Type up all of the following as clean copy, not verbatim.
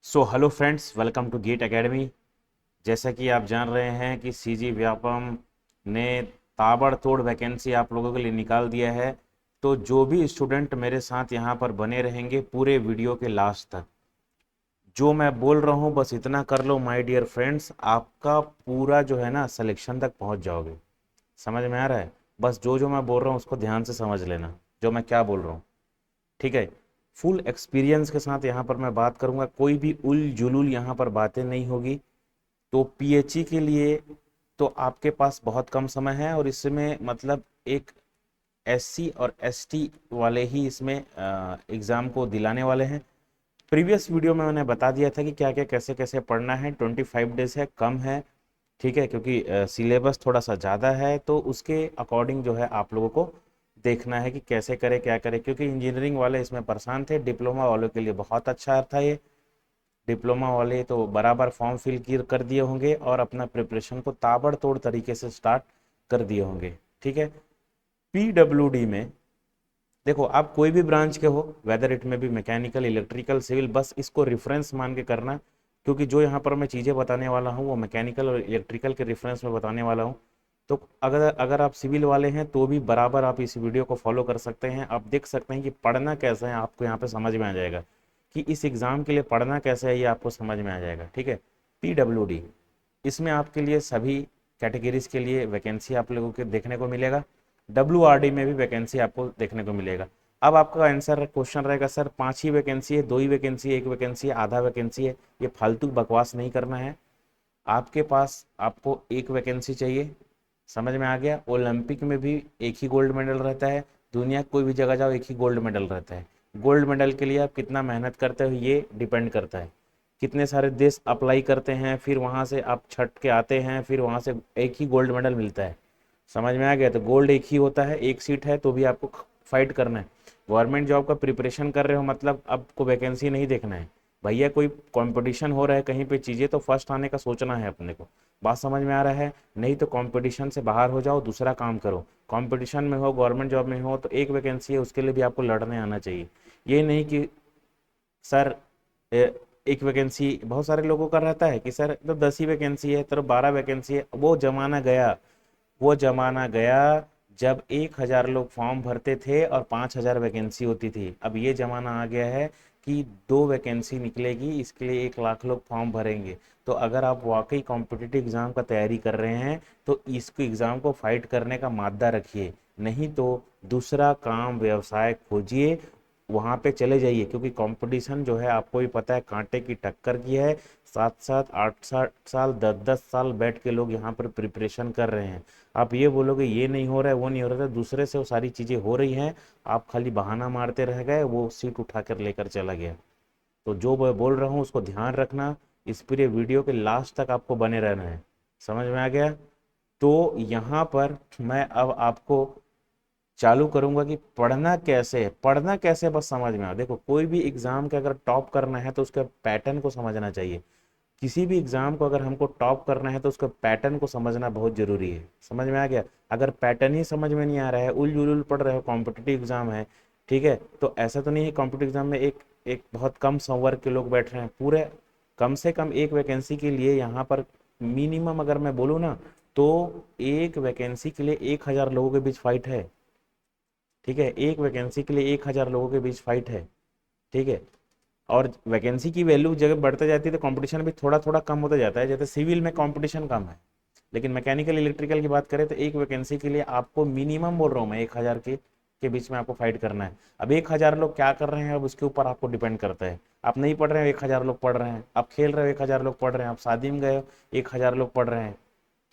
So hello friends, welcome to GATE academy. जैसा कि आप जान रहे हैं कि सीजी व्यापम ने ताबड़तोड़ वैकेंसी आप लोगों के लिए निकाल दिया है। तो जो भी स्टूडेंट मेरे साथ यहाँ पर बने रहेंगे पूरे वीडियो के लास्ट तक, जो मैं बोल रहा हूँ बस इतना कर लो माय डियर फ्रेंड्स, आपका पूरा जो है ना सिलेक्शन तक पहुँच जाओगे। समझ में आ रहा है? बस जो जो मैं बोल रहा हूँ उसको ध्यान से समझ लेना, जो मैं क्या बोल रहा हूँ। ठीक है? फुल एक्सपीरियंस के साथ यहाँ पर मैं बात करूंगा, कोई भी उल जुलूल यहाँ पर बातें नहीं होगी। तो पीएचई के लिए तो आपके पास बहुत कम समय है, और इसमें मतलब एक एससी और एसटी वाले ही इसमें एग्ज़ाम को दिलाने वाले हैं। प्रीवियस वीडियो में मैंने बता दिया था कि क्या क्या कैसे कैसे पढ़ना है। 25 डेज है, कम है। ठीक है? क्योंकि सिलेबस थोड़ा सा ज़्यादा है, तो उसके अकॉर्डिंग जो है आप लोगों को देखना है कि कैसे करें क्या करें, क्योंकि इंजीनियरिंग वाले इसमें परेशान थे। डिप्लोमा वालों के लिए बहुत अच्छा था ये। डिप्लोमा वाले तो बराबर फॉर्म फिल कर दिए होंगे और अपना प्रिपरेशन को ताबड़तोड़ तरीके से स्टार्ट कर दिए होंगे। ठीक है? पीडब्ल्यूडी में देखो, आप कोई भी ब्रांच के हो, वेदर इट में भी मैकेनिकल, इलेक्ट्रिकल, सिविल, बस इसको रेफरेंस मान के करना। क्योंकि जो यहाँ पर मैं चीज़ें बताने वाला हूँ वो मैकेनिकल और इलेक्ट्रिकल के रेफरेंस में बताने वाला हूँ। तो अगर अगर आप सिविल वाले हैं तो भी बराबर आप इस वीडियो को फॉलो कर सकते हैं। आप देख सकते हैं कि पढ़ना कैसा है, आपको यहाँ पे समझ में आ जाएगा कि इस एग्ज़ाम के लिए पढ़ना कैसा है, ये आपको समझ में आ जाएगा। ठीक है? पीडब्ल्यूडी, इसमें आपके लिए सभी कैटेगरीज के लिए वैकेंसी आप लोगों के देखने को मिलेगा। डब्ल्यूआरडी में भी वैकेंसी आपको देखने को मिलेगा। अब आपका आंसर क्वेश्चन रहेगा, सर 5 ही वैकेंसी है, 2 ही वैकेंसी है, 1 वैकेंसी है, आधा वैकेंसी है? ये फालतू बकवास नहीं करना है। आपके पास आपको 1 वैकेंसी चाहिए। समझ में आ गया? ओलंपिक में भी एक ही गोल्ड मेडल रहता है। दुनिया कोई भी जगह जाओ एक ही गोल्ड मेडल रहता है। गोल्ड मेडल के लिए आप कितना मेहनत करते हो ये डिपेंड करता है। कितने सारे देश अप्लाई करते हैं, फिर वहाँ से आप छट के आते हैं, फिर वहाँ से एक ही गोल्ड मेडल मिलता है। समझ में आ गया? तो गोल्ड एक ही होता है, एक सीट है तो भी आपको फाइट करना है। गवर्नमेंट जॉब का प्रिपरेशन कर रहे हो मतलब आपको वैकेंसी नहीं देखना है। भैया कोई कंपटीशन हो रहा है कहीं पे चीज़ें, तो फर्स्ट आने का सोचना है अपने को। बात समझ में आ रहा है? नहीं तो कंपटीशन से बाहर हो जाओ, दूसरा काम करो। कंपटीशन में हो, गवर्नमेंट जॉब में हो, तो 1 वैकेंसी है उसके लिए भी आपको लड़ने आना चाहिए। ये नहीं कि सर 1 वैकेंसी, बहुत सारे लोगों का रहता है कि सर तो 10 ही वैकेंसी है, तो 12 वैकेंसी है। वो जमाना गया, वो जमाना गया जब 1,000 लोग फॉर्म भरते थे और 5,000 वैकेंसी होती थी। अब ये जमाना आ गया है कि 2 वैकेंसी निकलेगी, इसके लिए 1 लाख लोग फॉर्म भरेंगे। तो अगर आप वाकई कॉम्पिटिटिव एग्जाम का तैयारी कर रहे हैं तो इसको एग्जाम को फाइट करने का मादा रखिए। नहीं तो दूसरा काम व्यवसाय खोजिए, वहाँ पे चले जाइए। क्योंकि कंपटीशन जो है आपको भी पता है कांटे की टक्कर की है। 7-7 8 8 साल 10 10 साल बैठ के लोग यहाँ पर प्रिपरेशन कर रहे हैं। आप ये बोलोगे ये नहीं हो रहा है वो नहीं हो रहा है, दूसरे से वो सारी चीज़ें हो रही हैं। आप खाली बहाना मारते रह गए, वो सीट उठा कर लेकर चला गया। तो जो मैं बोल रहा हूँ उसको ध्यान रखना। इस पूरे वीडियो के लास्ट तक आपको बने रहना है। समझ में आ गया? तो यहाँ पर मैं अब आपको चालू करूंगा कि पढ़ना कैसे है, पढ़ना कैसे बस समझ में आ। देखो, कोई भी एग्जाम के अगर टॉप करना है तो उसके पैटर्न को समझना चाहिए। किसी भी एग्जाम को अगर हमको टॉप करना है तो उसका पैटर्न को समझना बहुत जरूरी है। समझ में आ गया? अगर पैटर्न ही समझ में नहीं आ रहा है, उल जुलूल पढ़ रहे हो, कॉम्पिटिटिव एग्जाम है, ठीक है, तो ऐसा तो नहीं है कॉम्पिटिटिव एग्जाम में एक एक बहुत कम संवर्ग के लोग बैठ रहे हैं पूरे। कम से कम 1 वैकेंसी के लिए यहाँ पर मिनिमम अगर मैं बोलूँ ना, तो 1 वैकेंसी के लिए 1,000 लोगों के बीच फाइट है। ठीक है? 1 वैकेंसी के लिए 1,000 लोगों के बीच फाइट है। ठीक है? और वैकेंसी की वैल्यू जब बढ़ते जाती है तो कंपटीशन भी थोड़ा थोड़ा कम होता जाता है। जैसे सिविल में कंपटीशन कम है, लेकिन मैकेनिकल इलेक्ट्रिकल की बात करें तो 1 वैकेंसी के लिए आपको मिनिमम बोल रहा हूँ मैं 1,000 के बीच में आपको फाइट करना है। अब 1,000 लोग क्या कर रहे हैं अब उसके ऊपर आपको डिपेंड करता है। आप नहीं पढ़ रहे हो, 1,000 लोग पढ़ रहे हैं। आप खेल रहे हो, 1,000 लोग पढ़ रहे हैं। आप शादी में गए हो, 1,000 लोग पढ़ रहे हैं।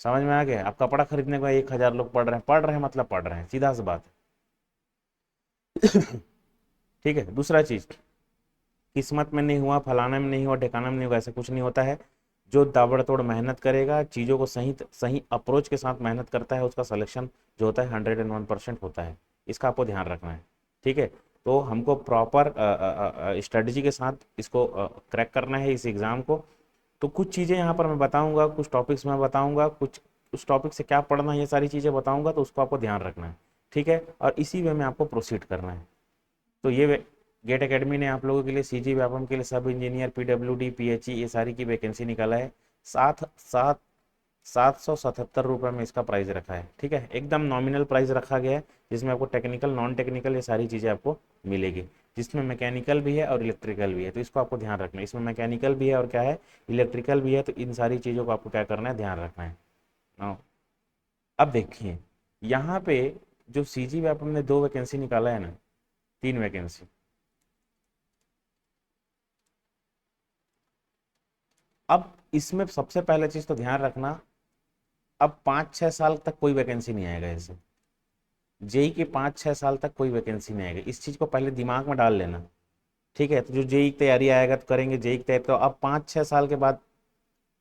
समझ में आ गया? आप कपड़ा खरीदने गए, 1,000 लोग पढ़ रहे हैं। पढ़ रहे हैं मतलब पढ़ रहे हैं, सीधा सी बात है। ठीक है? दूसरा चीज, किस्मत में नहीं हुआ, फलाना में नहीं हुआ, ठिकाना में नहीं हुआ, ऐसा कुछ नहीं होता है। जो ताबड़तोड़ मेहनत करेगा, चीज़ों को सही सही अप्रोच के साथ मेहनत करता है, उसका सिलेक्शन जो होता है 101% होता है। इसका आपको ध्यान रखना है। ठीक है? तो हमको प्रॉपर स्ट्रेटजी के साथ इसको क्रैक करना है इस एग्ज़ाम को। तो कुछ चीज़ें यहाँ पर मैं बताऊँगा, कुछ टॉपिक्स मैं बताऊँगा, कुछ उस टॉपिक से क्या पढ़ना है, ये सारी चीज़ें बताऊँगा, तो उसको आपको ध्यान रखना है। ठीक है? और इसी वे में आपको प्रोसीड करना है। तो ये गेट एकेडमी ने आप लोगों के लिए सीजी व्यापम के लिए सब इंजीनियर, पीडब्ल्यूडी, पीएचई, ये सारी की वैकेंसी निकाला है। सात सात 777 रुपये में इसका प्राइस रखा है। ठीक है, एकदम नॉमिनल प्राइस रखा गया है, जिसमें आपको टेक्निकल, नॉन टेक्निकल, ये सारी चीज़ें आपको मिलेगी, जिसमें मैकेनिकल भी है और इलेक्ट्रिकल भी है। तो इसको आपको ध्यान रखना है, इसमें मैकेनिकल भी है और क्या है, इलेक्ट्रिकल भी है। तो इन सारी चीज़ों को आपको क्या करना है, ध्यान रखना है। हाँ, अब देखिए यहाँ पे जो सीजी व्यापम ने 2 वैकेंसी निकाला है ना, 3 वैकेंसी। अब इसमें सबसे पहले चीज तो ध्यान रखना, अब 5-6 साल तक कोई वैकेंसी नहीं आएगा इसे, जेई के 5-6 साल तक कोई वैकेंसी नहीं आएगी। इस चीज को पहले दिमाग में डाल लेना। ठीक है, तो जो जेई की तैयारी आएगा तो करेंगे, जेई की तैयारी, तो अब 5-6 साल के बाद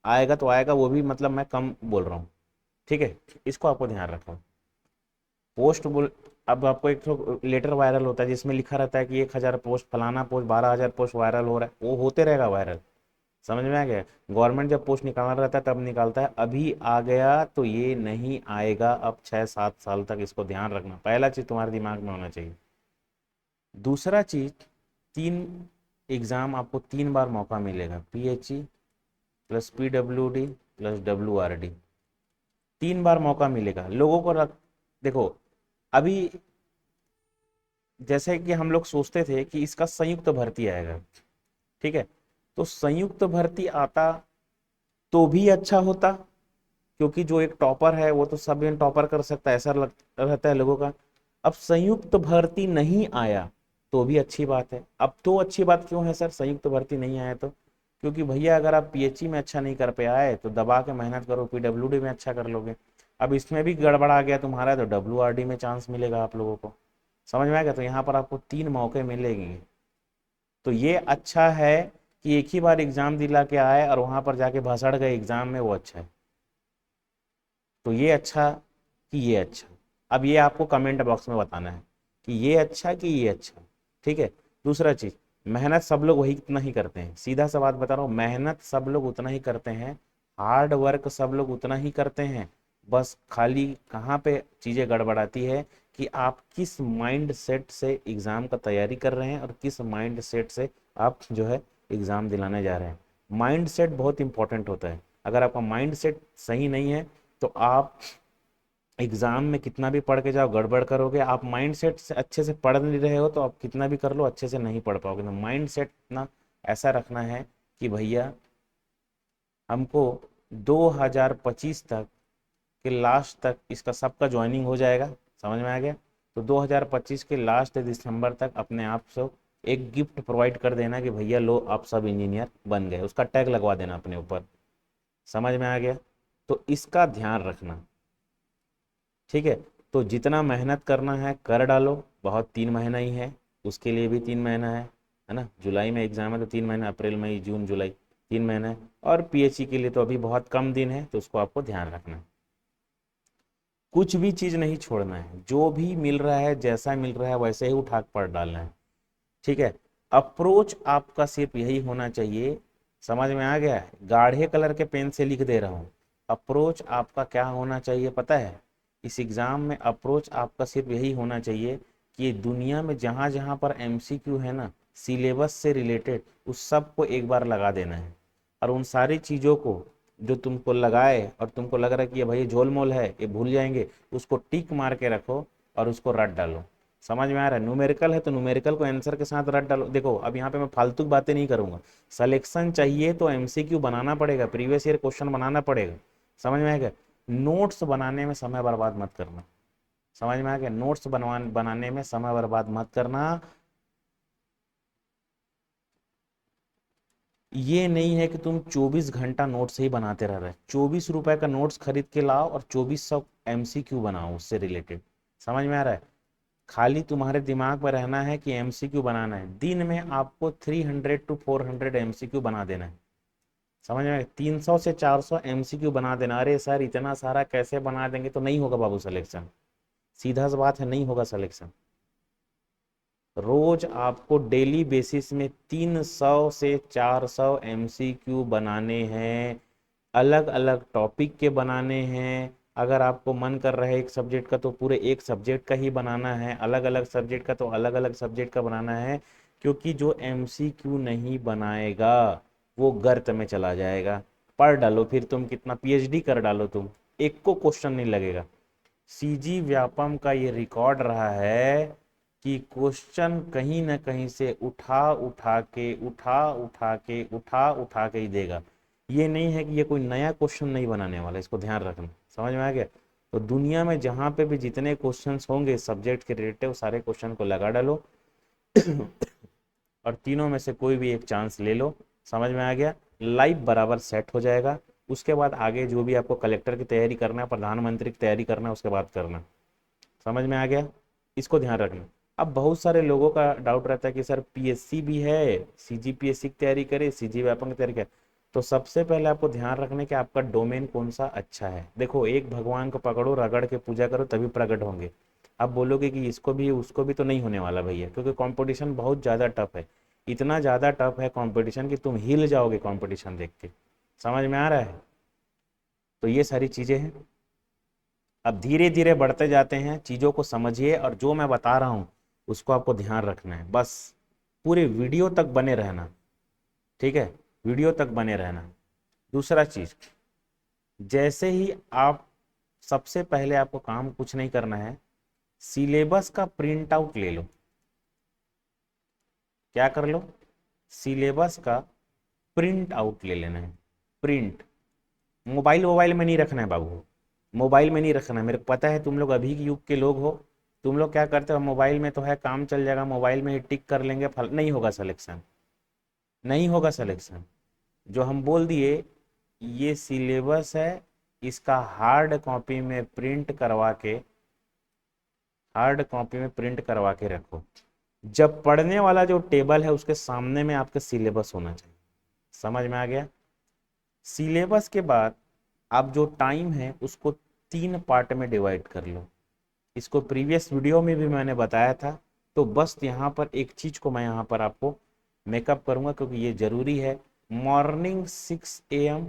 आएगा तो आएगा, वो भी मतलब मैं कम बोल रहा हूँ। ठीक है, इसको आपको ध्यान रखना। पोस्ट बोल, अब आपको एक तो लेटर वायरल होता है जिसमें लिखा रहता है कि 1,000 पोस्ट, फलाना पोस्ट, 12,000 पोस्ट वायरल हो रहा है, वो होते रहेगा वायरल। समझ में आ गया? गवर्नमेंट जब पोस्ट निकालना रहता है तब निकालता है, अभी आ गया तो ये नहीं आएगा अब 6-7 साल तक। इसको ध्यान रखना, पहला चीज तुम्हारे दिमाग में होना चाहिए। दूसरा चीज, तीन एग्जाम आपको 3 बार मौका मिलेगा, PHE plus PWD plus WRD, 3 बार मौका मिलेगा लोगों को। रख, देखो अभी जैसे कि हम लोग सोचते थे कि इसका संयुक्त भर्ती आएगा, ठीक है, तो संयुक्त भर्ती आता तो भी अच्छा होता, क्योंकि जो एक टॉपर है वो तो सब में टॉपर कर सकता है, ऐसा रहता है लोगों का। अब संयुक्त भर्ती नहीं आया तो भी अच्छी बात है। अब तो अच्छी बात क्यों है सर संयुक्त भर्ती नहीं आया तो? क्योंकि भैया अगर आप पीएचई में अच्छा नहीं कर पे आए तो दबा के मेहनत करो, पीडब्ल्यूडी में अच्छा कर लोगे। अब इसमें भी गड़बड़ आ गया तुम्हारा तो डब्ल्यूआरडी में चांस मिलेगा आप लोगों को। समझ में आ गया? तो यहाँ पर आपको 3 मौके मिलेंगे। तो ये अच्छा है कि एक ही बार एग्जाम दिला के आए और वहां पर जाके भसड़ गए एग्जाम में, वो अच्छा है। तो ये अच्छा कि ये अच्छा, अब ये आपको कमेंट बॉक्स में बताना है कि ये अच्छा कि ये अच्छा। ठीक है, दूसरा चीज, मेहनत सब लोग वही इतना ही करते हैं, सीधा सा बात बता रहा हूँ, मेहनत सब लोग उतना ही करते हैं, हार्ड वर्क सब लोग उतना ही करते हैं। बस खाली कहाँ पे चीजें गड़बड़ाती है कि आप किस माइंड सेट से एग्जाम का तैयारी कर रहे हैं और किस माइंड सेट से आप जो है एग्जाम दिलाने जा रहे हैं। माइंड सेट बहुत इंपॉर्टेंट होता है। अगर आपका माइंड सेट सही नहीं है तो आप एग्जाम में कितना भी पढ़ के जाओ गड़बड़ करोगे। आप माइंड सेट से अच्छे से पढ़ नहीं रहे हो तो आप कितना भी कर लो अच्छे से नहीं पढ़ पाओगे। तो माइंड सेट इतना ऐसा रखना है कि भैया हमको 2025 तक के लास्ट तक इसका सबका ज्वाइनिंग हो जाएगा। समझ में आ गया? तो 2025 के लास्ट दिसंबर तक अपने आप से एक गिफ्ट प्रोवाइड कर देना कि भैया लो आप सब इंजीनियर बन गए, उसका टैग लगवा देना अपने ऊपर। समझ में आ गया? तो इसका ध्यान रखना। ठीक है, तो जितना मेहनत करना है कर डालो, बहुत 3 महीना ही है, उसके लिए भी 3 महीना है ना। जुलाई में एग्जाम है तो 3 महीना, अप्रैल मई जून जुलाई 3 महीना है। और पीएचई के लिए तो अभी बहुत कम दिन है, तो उसको आपको ध्यान रखना है। कुछ भी चीज नहीं छोड़ना है, जो भी मिल रहा है जैसा मिल रहा है वैसे ही उठा के पढ़ डालना है। ठीक है, अप्रोच आपका सिर्फ यही होना चाहिए। समझ में आ गया है? गाढ़े कलर के पेन से लिख दे रहा हूं, अप्रोच आपका क्या होना चाहिए पता है? इस एग्जाम में अप्रोच आपका सिर्फ यही होना चाहिए कि दुनिया में जहां जहां पर एमसीक्यू है ना सिलेबस से रिलेटेड, उस सब को एक बार लगा देना है। और उन सारी चीजों को जो तुमको लगाए और तुमको लग रहा है कि ये भाई झोल मोल है ये भूल जाएंगे, उसको टिक मार के रखो और उसको रट डालो। समझ में आ रहा है? न्यूमेरिकल है तो न्यूमेरिकल को आंसर के साथ रट डालो। देखो अब यहाँ पे मैं फालतू बातें नहीं करूंगा, सिलेक्शन चाहिए तो एमसीक्यू बनाना पड़ेगा, प्रीवियस ईयर क्वेश्चन बनाना पड़ेगा। समझ में आ गया? नोट्स बनाने में समय बर्बाद मत करना। समझ में आ गया? नोट्स बनाने में समय बर्बाद मत करना। ये नहीं है कि तुम 24 घंटा नोट्स ही बनाते रह रहे, 24 रुपए का नोट्स खरीद के लाओ और 2400 एमसीक्यू बनाओ उससे रिलेटेड। समझ में आ रहा है? खाली तुम्हारे दिमाग में रहना है कि एमसीक्यू बनाना है, दिन में आपको 300 to 400 एमसीक्यू बना देना है। समझ में? 300 से 400 एमसीक्यू बना देना। अरे सर इतना सारा कैसे बना देंगे? तो नहीं होगा बाबू सिलेक्शन, सीधा सी बात है, नहीं होगा सिलेक्शन। रोज आपको डेली बेसिस में 300 से 400 एमसीक्यू बनाने हैं, अलग अलग टॉपिक के बनाने हैं। अगर आपको मन कर रहा है एक सब्जेक्ट का तो पूरे एक सब्जेक्ट का ही बनाना है, अलग अलग सब्जेक्ट का तो अलग अलग सब्जेक्ट का बनाना है। क्योंकि जो एमसीक्यू नहीं बनाएगा वो गर्त में चला जाएगा। पढ़ डालो फिर तुम, कितना पीएचडी कर डालो तुम, एक को क्वेश्चन नहीं लगेगा। सीजी व्यापम का ये रिकॉर्ड रहा है कि क्वेश्चन कहीं ना कहीं से उठा उठा के ही देगा। ये नहीं है कि ये कोई नया क्वेश्चन नहीं बनाने वाला, इसको ध्यान रखना। समझ में आ गया? तो दुनिया में जहां पे भी जितने क्वेश्चंस होंगे सब्जेक्ट के रिलेटेड, सारे क्वेश्चन को लगा डालो और तीनों में से कोई भी एक चांस ले लो। समझ में आ गया? लाइफ बराबर सेट हो जाएगा। उसके बाद आगे जो भी आपको कलेक्टर की तैयारी करना है, प्रधानमंत्री की तैयारी करना है, उसके बाद करना। समझ में आ गया? इसको ध्यान रखना। अब बहुत सारे लोगों का डाउट रहता है कि सर पीएससी भी है, सीजीपीएससी की तैयारी करे, सीजी व्यापम की तैयारी करे। तो सबसे पहले आपको ध्यान रखना कि आपका डोमेन कौन सा अच्छा है। देखो, एक भगवान को पकड़ो, रगड़ के पूजा करो, तभी प्रकट होंगे। आप बोलोगे कि इसको भी उसको भी, तो नहीं होने वाला भैया, क्योंकि कंपटीशन बहुत ज़्यादा टफ है। इतना ज़्यादा टफ है कंपटीशन कि तुम हिल जाओगे कंपटीशन देख के। समझ में आ रहा है? तो ये सारी चीज़ें हैं। अब धीरे धीरे बढ़ते जाते हैं, चीज़ों को समझिए और जो मैं बता रहा हूँ उसको आपको ध्यान रखना है। बस पूरे वीडियो तक बने रहना, ठीक है? वीडियो तक बने रहना। दूसरा चीज़, जैसे ही आप, सबसे पहले आपको काम कुछ नहीं करना है, सिलेबस का प्रिंट आउट ले लो। क्या कर लो? सिलेबस का प्रिंट आउट ले लेना है। प्रिंट, मोबाइल मोबाइल में नहीं रखना है बाबू, मोबाइल में नहीं रखना है। मेरे को पता है तुम लोग अभी के युग के लोग हो, तुम लोग क्या करते हो, मोबाइल में तो है काम चल जाएगा, मोबाइल में ही टिक कर लेंगे, फल नहीं होगा सिलेक्शन, नहीं होगा सिलेक्शन। जो हम बोल दिए, ये सिलेबस है, इसका हार्ड कॉपी में प्रिंट करवा के, हार्ड कॉपी में प्रिंट करवा के रखो। जब पढ़ने वाला जो टेबल है उसके सामने में आपका सिलेबस होना चाहिए। समझ में आ गया? सिलेबस के बाद आप जो टाइम है उसको 3 पार्ट में डिवाइड कर लो। इसको प्रीवियस वीडियो में भी मैंने बताया था। तो बस यहाँ पर एक चीज को मैं यहाँ पर आपको मेकअप करूंगा क्योंकि ये जरूरी है। Morning 6 AM,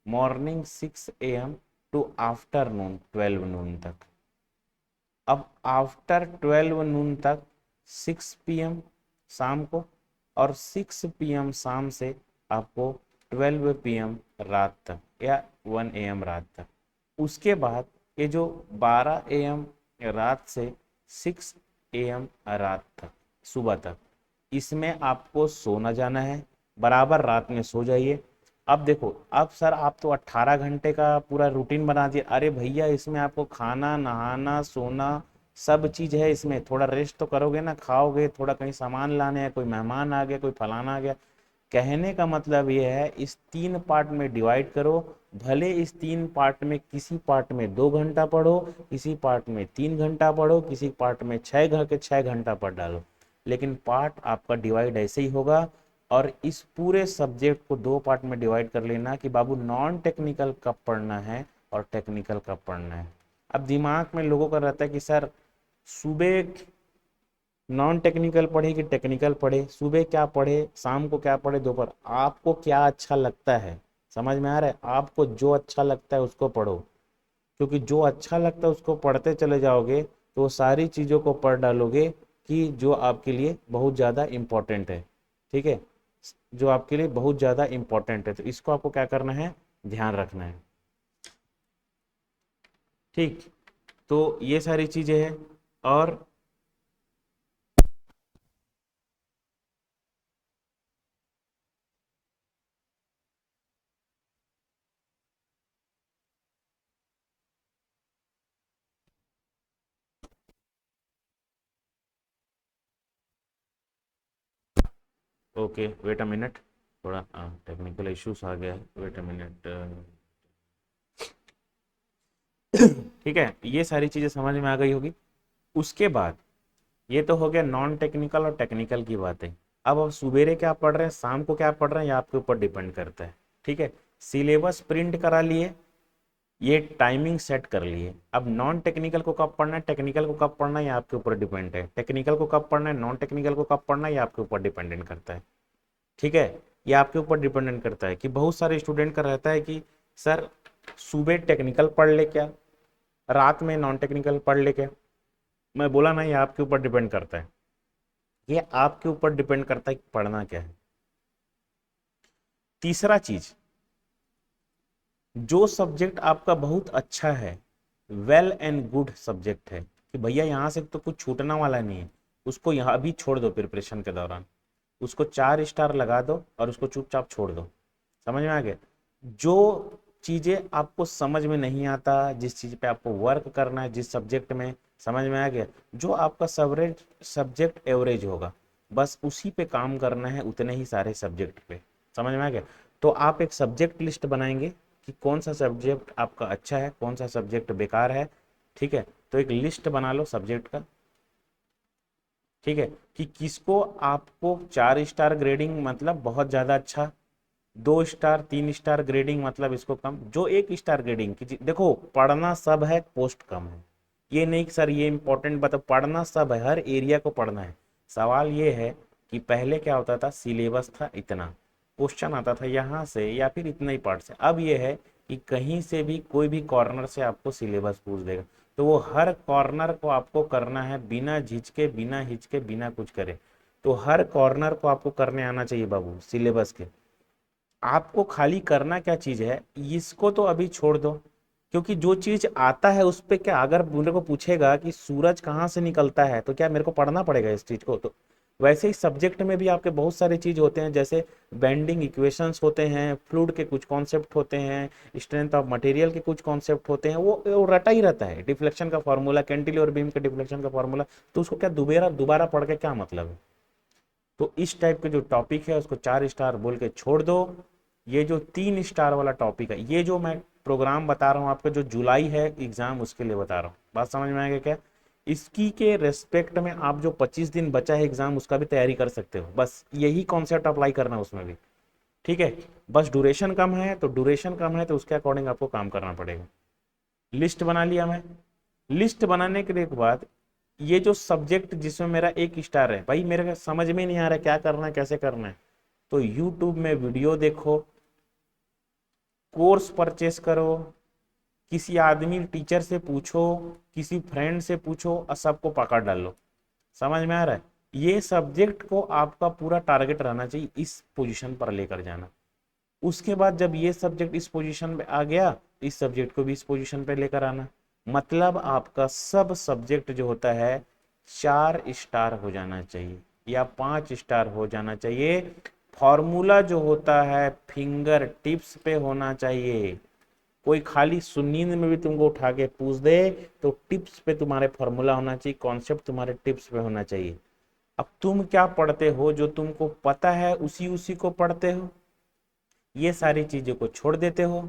morning 6 AM to afternoon 12 noon तक। अब आफ्टर 12 नून तक 6 PM शाम को, और 6 PM शाम से आपको 12 PM रात तक, या 1 AM रात तक। उसके बाद ये जो 12 AM रात से 6 AM रात तक, सुबह तक, इसमें आपको सोना जाना है। बराबर रात में सो जाइए। अब देखो, अब सर आप तो 18 घंटे का पूरा रूटीन बना दिया। अरे भैया, इसमें आपको खाना, नहाना, सोना सब चीज है। इसमें थोड़ा रेस्ट तो करोगे ना, खाओगे, थोड़ा कहीं सामान लाने हैं, कोई मेहमान आ गया, कोई फलाना आ गया। कहने का मतलब ये है, इस 3 पार्ट में डिवाइड करो। भले इस 3 पार्ट में किसी पार्ट में 2 घंटा पढ़ो, किसी पार्ट में 3 घंटा पढ़ो, किसी पार्ट में 6 घंटा पढ़ डालो, लेकिन पार्ट आपका डिवाइड ऐसे ही होगा। और इस पूरे सब्जेक्ट को 2 पार्ट में डिवाइड कर लेना कि बाबू नॉन टेक्निकल कब पढ़ना है और टेक्निकल कब पढ़ना है। अब दिमाग में लोगों का रहता है कि सर सुबह नॉन टेक्निकल पढ़े कि टेक्निकल पढ़े, सुबह क्या पढ़े, शाम को क्या पढ़े, दोपहर, आपको क्या अच्छा लगता है। समझ में आ रहा है? आपको जो अच्छा लगता है उसको पढ़ो, क्योंकि जो अच्छा लगता है उसको पढ़ते चले जाओगे तो सारी चीज़ों को पढ़ डालोगे कि जो आपके लिए बहुत ज़्यादा इम्पोर्टेंट है। ठीक है? जो आपके लिए बहुत ज़्यादा इम्पोर्टेंट है, तो इसको आपको क्या करना है, ध्यान रखना है। ठीक, तो ये सारी चीज़ें हैं। और ओके, वेट अ मिनट, थोड़ा टेक्निकल इश्यूज आ गया है, वेट अ मिनट। ठीक है, ये सारी चीज़ें समझ में आ गई होगी। उसके बाद ये तो हो गया नॉन टेक्निकल और टेक्निकल की बातें। अब आप सवेरे क्या पढ़ रहे हैं, शाम को क्या पढ़ रहे हैं, ये आपके ऊपर डिपेंड करता है। ठीक है? सिलेबस प्रिंट करा लिए, ये टाइमिंग सेट कर लिए। अब नॉन टेक्निकल को कब पढ़ना है, टेक्निकल को कब पढ़ना है, ये आपके ऊपर डिपेंड है। टेक्निकल को कब पढ़ना है, नॉन टेक्निकल को कब पढ़ना है, ये आपके ऊपर डिपेंडेंट करता है। ठीक है? ये आपके ऊपर डिपेंडेंट करता है कि बहुत सारे स्टूडेंट का रहता है कि सर सुबह टेक्निकल पढ़ ले क्या, रात में नॉन टेक्निकल पढ़ ले क्या। मैं बोला ना, ये आपके ऊपर डिपेंड करता है। ये आपके ऊपर डिपेंड करता है कि पढ़ना क्या है। तीसरा चीज, जो सब्जेक्ट आपका बहुत अच्छा है, वेल एंड गुड सब्जेक्ट है, कि भैया यहाँ से तो कुछ छूटने वाला नहीं है, उसको यहाँ अभी छोड़ दो प्रिपरेशन के दौरान, उसको 4 स्टार लगा दो और उसको चुपचाप छोड़ दो। समझ में आ गया? जो चीजें आपको समझ में नहीं आता, जिस चीज पे आपको वर्क करना है, जिस सब्जेक्ट में, समझ में आ गया, जो आपका सवरेज सब्जेक्ट एवरेज होगा, बस उसी पे काम करना है, उतने ही सारे सब्जेक्ट पे। समझ में आ गया? तो आप एक सब्जेक्ट लिस्ट बनाएंगे कि कौन सा सब्जेक्ट आपका अच्छा है, कौन सा सब्जेक्ट बेकार है। ठीक है, तो एक लिस्ट बना लो सब्जेक्ट का। ठीक है, कि किसको आपको 4 स्टार ग्रेडिंग मतलब बहुत ज्यादा अच्छा, 2 स्टार 3 स्टार ग्रेडिंग मतलब इसको कम, जो 1 स्टार ग्रेडिंग की देखो, पढ़ना सब है, पोस्ट कम है। ये नहीं कि सर ये इंपॉर्टेंट बता, पढ़ना सब है, हर एरिया को पढ़ना है। सवाल ये है कि पहले क्या होता था, सिलेबस था इतना, क्वेश्चन आता था यहाँ से या फिर इतना ही पार्ट से। अब ये है कि कहीं से भी कोई भी कॉर्नर से आपको सिलेबस पूछ देगा, तो वो हर कॉर्नर को आपको करना है बिना झिझके, बिना हिचके, बिना कुछ करे। तो हर कॉर्नर को आपको करने आना चाहिए बाबू सिलेबस के। आपको खाली करना क्या चीज है, इसको तो अभी छोड़ दो, क्योंकि जो चीज आता है उस पे क्या, अगर मेरे को पूछेगा कि सूरज कहाँ से निकलता है, तो क्या मेरे को पढ़ना पड़ेगा इस चीज को? तो वैसे ही सब्जेक्ट में भी आपके बहुत सारे चीज होते हैं, जैसे बेंडिंग इक्वेशंस होते हैं, फ्लूइड के कुछ कॉन्सेप्ट होते हैं, स्ट्रेंथ ऑफ मटेरियल के कुछ कॉन्सेप्ट होते हैं, वो रटा ही रहता है, डिफ्लेक्शन का फॉर्मूला, कैंटिलीवर बीम के डिफ्लेक्शन का फॉर्मूला, तो उसको क्या दोबारा दोबारा पढ़ के क्या मतलब है? तो इस टाइप के जो टॉपिक है उसको 4 स्टार बोल के छोड़ दो। ये जो 3 स्टार वाला टॉपिक है, ये जो मैं प्रोग्राम बता रहा हूँ आपका, जो जुलाई है एग्जाम उसके लिए बता रहा हूँ, बात समझ में आएगा क्या? इसकी के रेस्पेक्ट में आप जो 25 दिन बचा है एग्जाम, उसका भी तैयारी कर सकते हो, बस यही कॉन्सेप्ट अप्लाई करना है उसमें भी। ठीक है, बस ड्यूरेशन कम है, तो ड्यूरेशन कम है तो उसके अकॉर्डिंग आपको काम करना पड़ेगा। लिस्ट बना लिया मैं। लिस्ट बनाने के बाद, ये जो सब्जेक्ट जिसमें मेरा 1 स्टार है, भाई मेरे को समझ में नहीं आ रहा है क्या करना है, कैसे करना है, तो यूट्यूब में वीडियो देखो, कोर्स परचेस करो, किसी आदमी टीचर से पूछो, किसी फ्रेंड से पूछो और सबको पकड़ डालो। समझ में आ रहा है? ये सब्जेक्ट को आपका पूरा टारगेट रहना चाहिए इस पोजीशन पर लेकर जाना। उसके बाद जब ये सब्जेक्ट इस पोजीशन पे आ गया, इस सब्जेक्ट को भी इस पोजीशन पे लेकर आना। मतलब आपका सब सब्जेक्ट जो होता है 4 स्टार हो जाना चाहिए या 5 स्टार हो जाना चाहिए। फॉर्मूला जो होता है फिंगर टिप्स पे होना चाहिए। कोई खाली सुनींद में भी तुमको उठा के पूछ दे, तो टिप्स पे तुम्हारे फॉर्मूला होना चाहिए, कॉन्सेप्ट तुम्हारे टिप्स पे होना चाहिए। अब तुम क्या पढ़ते हो, जो तुमको पता है उसी उसी को पढ़ते हो, ये सारी चीजों को छोड़ देते हो,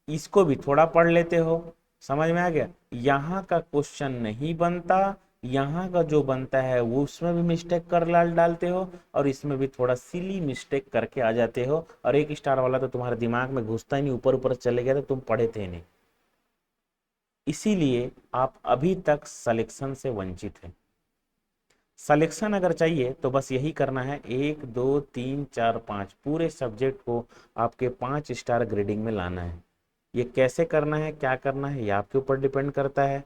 इसको भी थोड़ा पढ़ लेते हो। समझ में आ गया? यहाँ का क्वेश्चन नहीं बनता, यहाँ का जो बनता है वो उसमें भी मिस्टेक कर डालते हो, और इसमें भी थोड़ा सिली मिस्टेक करके आ जाते हो, और 1 स्टार वाला तो तुम्हारे दिमाग में घुसता ही नहीं, ऊपर ऊपर चले गया तो तुम पढ़े थे नहीं। इसीलिए आप अभी तक सिलेक्शन से वंचित हैं। सिलेक्शन अगर चाहिए तो बस यही करना है, 1 2 3 4 5 पूरे सब्जेक्ट को आपके 5 स्टार ग्रेडिंग में लाना है। ये कैसे करना है, क्या करना है, ये आपके ऊपर डिपेंड करता है।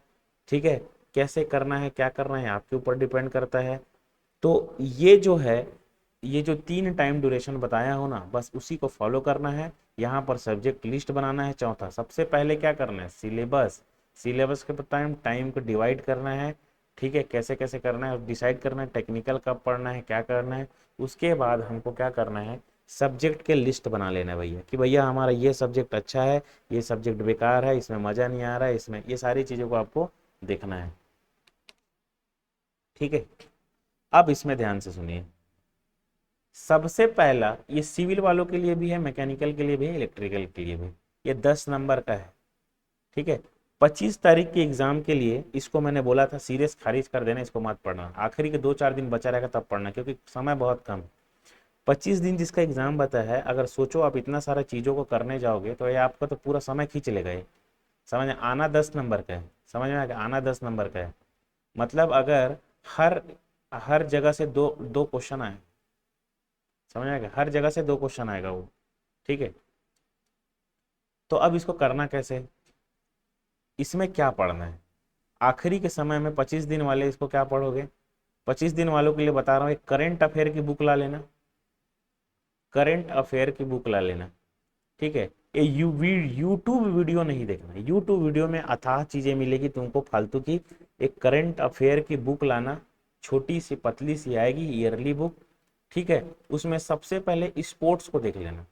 ठीक है, कैसे करना है, क्या करना है, आपके ऊपर डिपेंड करता है। तो ये जो है, ये जो 3 टाइम ड्यूरेशन बताया हो ना, बस उसी को फॉलो करना है। यहाँ पर सब्जेक्ट लिस्ट बनाना है। चौथा, सबसे पहले क्या करना है, सिलेबस, सिलेबस के टाइम टाइम को डिवाइड करना है। ठीक है, कैसे कैसे करना है डिसाइड करना है, टेक्निकल कब पढ़ना है, क्या करना है। उसके बाद हमको क्या करना है, सब्जेक्ट के लिस्ट बना लेना है भैया, कि भैया हमारा ये सब्जेक्ट अच्छा है, ये सब्जेक्ट बेकार है, इसमें मजा नहीं आ रहा है, इसमें ये सारी चीजों को आपको देखना है। ठीक है, अब इसमें ध्यान से सुनिए। सबसे पहला, ये सिविल वालों के लिए भी है, मैकेनिकल के लिए भी है, इलेक्ट्रिकल के लिए भी। ये 10 नंबर का है। ठीक है, 25 तारीख के एग्जाम के लिए इसको मैंने बोला था सीरियस खारिज कर देना, इसको मत पढ़ना, आखिरी के 2 4 दिन बचा रहेगा तब पढ़ना, क्योंकि समय बहुत कम। 25 दिन जिसका एग्जाम बता है, अगर सोचो आप इतना सारा चीजों को करने जाओगे तो ये आपका तो पूरा समय खींच लेगा ये। समझ में? आना 10 नंबर का है, समझ में आएगा? आना 10 नंबर का है, मतलब अगर हर हर जगह से दो दो क्वेश्चन आए, समझ में आएगा? हर जगह से 2 क्वेश्चन आएगा वो। ठीक है, तो अब इसको करना कैसे, इसमें क्या पढ़ना है, आखिरी के समय में 25 दिन वाले इसको क्या पढ़ोगे, 25 दिन वालों के लिए बता रहा हूँ, एक करंट अफेयर की बुक ला लेना, करंट अफेयर की बुक ला लेना, ठीक है। ये यूट्यूब वीडियो नहीं देखना, यूट्यूब वीडियो में अथाह चीजें मिलेगी तुमको फालतू की। एक करंट अफेयर की बुक लाना, छोटी सी पतली सी आएगी, ईयरली बुक, ठीक है। उसमें सबसे पहले स्पोर्ट्स को देख लेना,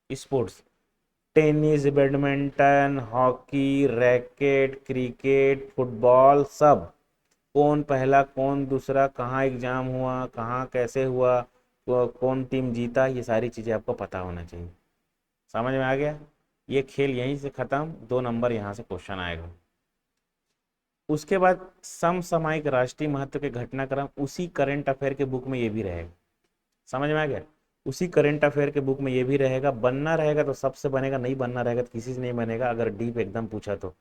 sports, tennis, badminton, hockey, racket, cricket, football, सब, कौन पहला कौन दूसरा, कहाँ एग्जाम हुआ, कहाँ कैसे हुआ, कौन टीम जीता, ये सारी चीजें आपको पता होना चाहिए। समझ में आ गया? ये खेल यहीं से खत्म, 2 नंबर यहाँ से क्वेश्चन आएगा। उसके बाद समसामयिक राष्ट्रीय महत्व के घटनाक्रम, उसी करंट अफेयर के बुक में ये भी रहेगा। समझ में आ गया? उसी करंट अफेयर के बुक में ये भी रहेगा। बनना रहेगा तो सबसे बनेगा, नहीं बनना रहेगा तो किसी से नहीं बनेगा, अगर डीप एकदम पूछा तो।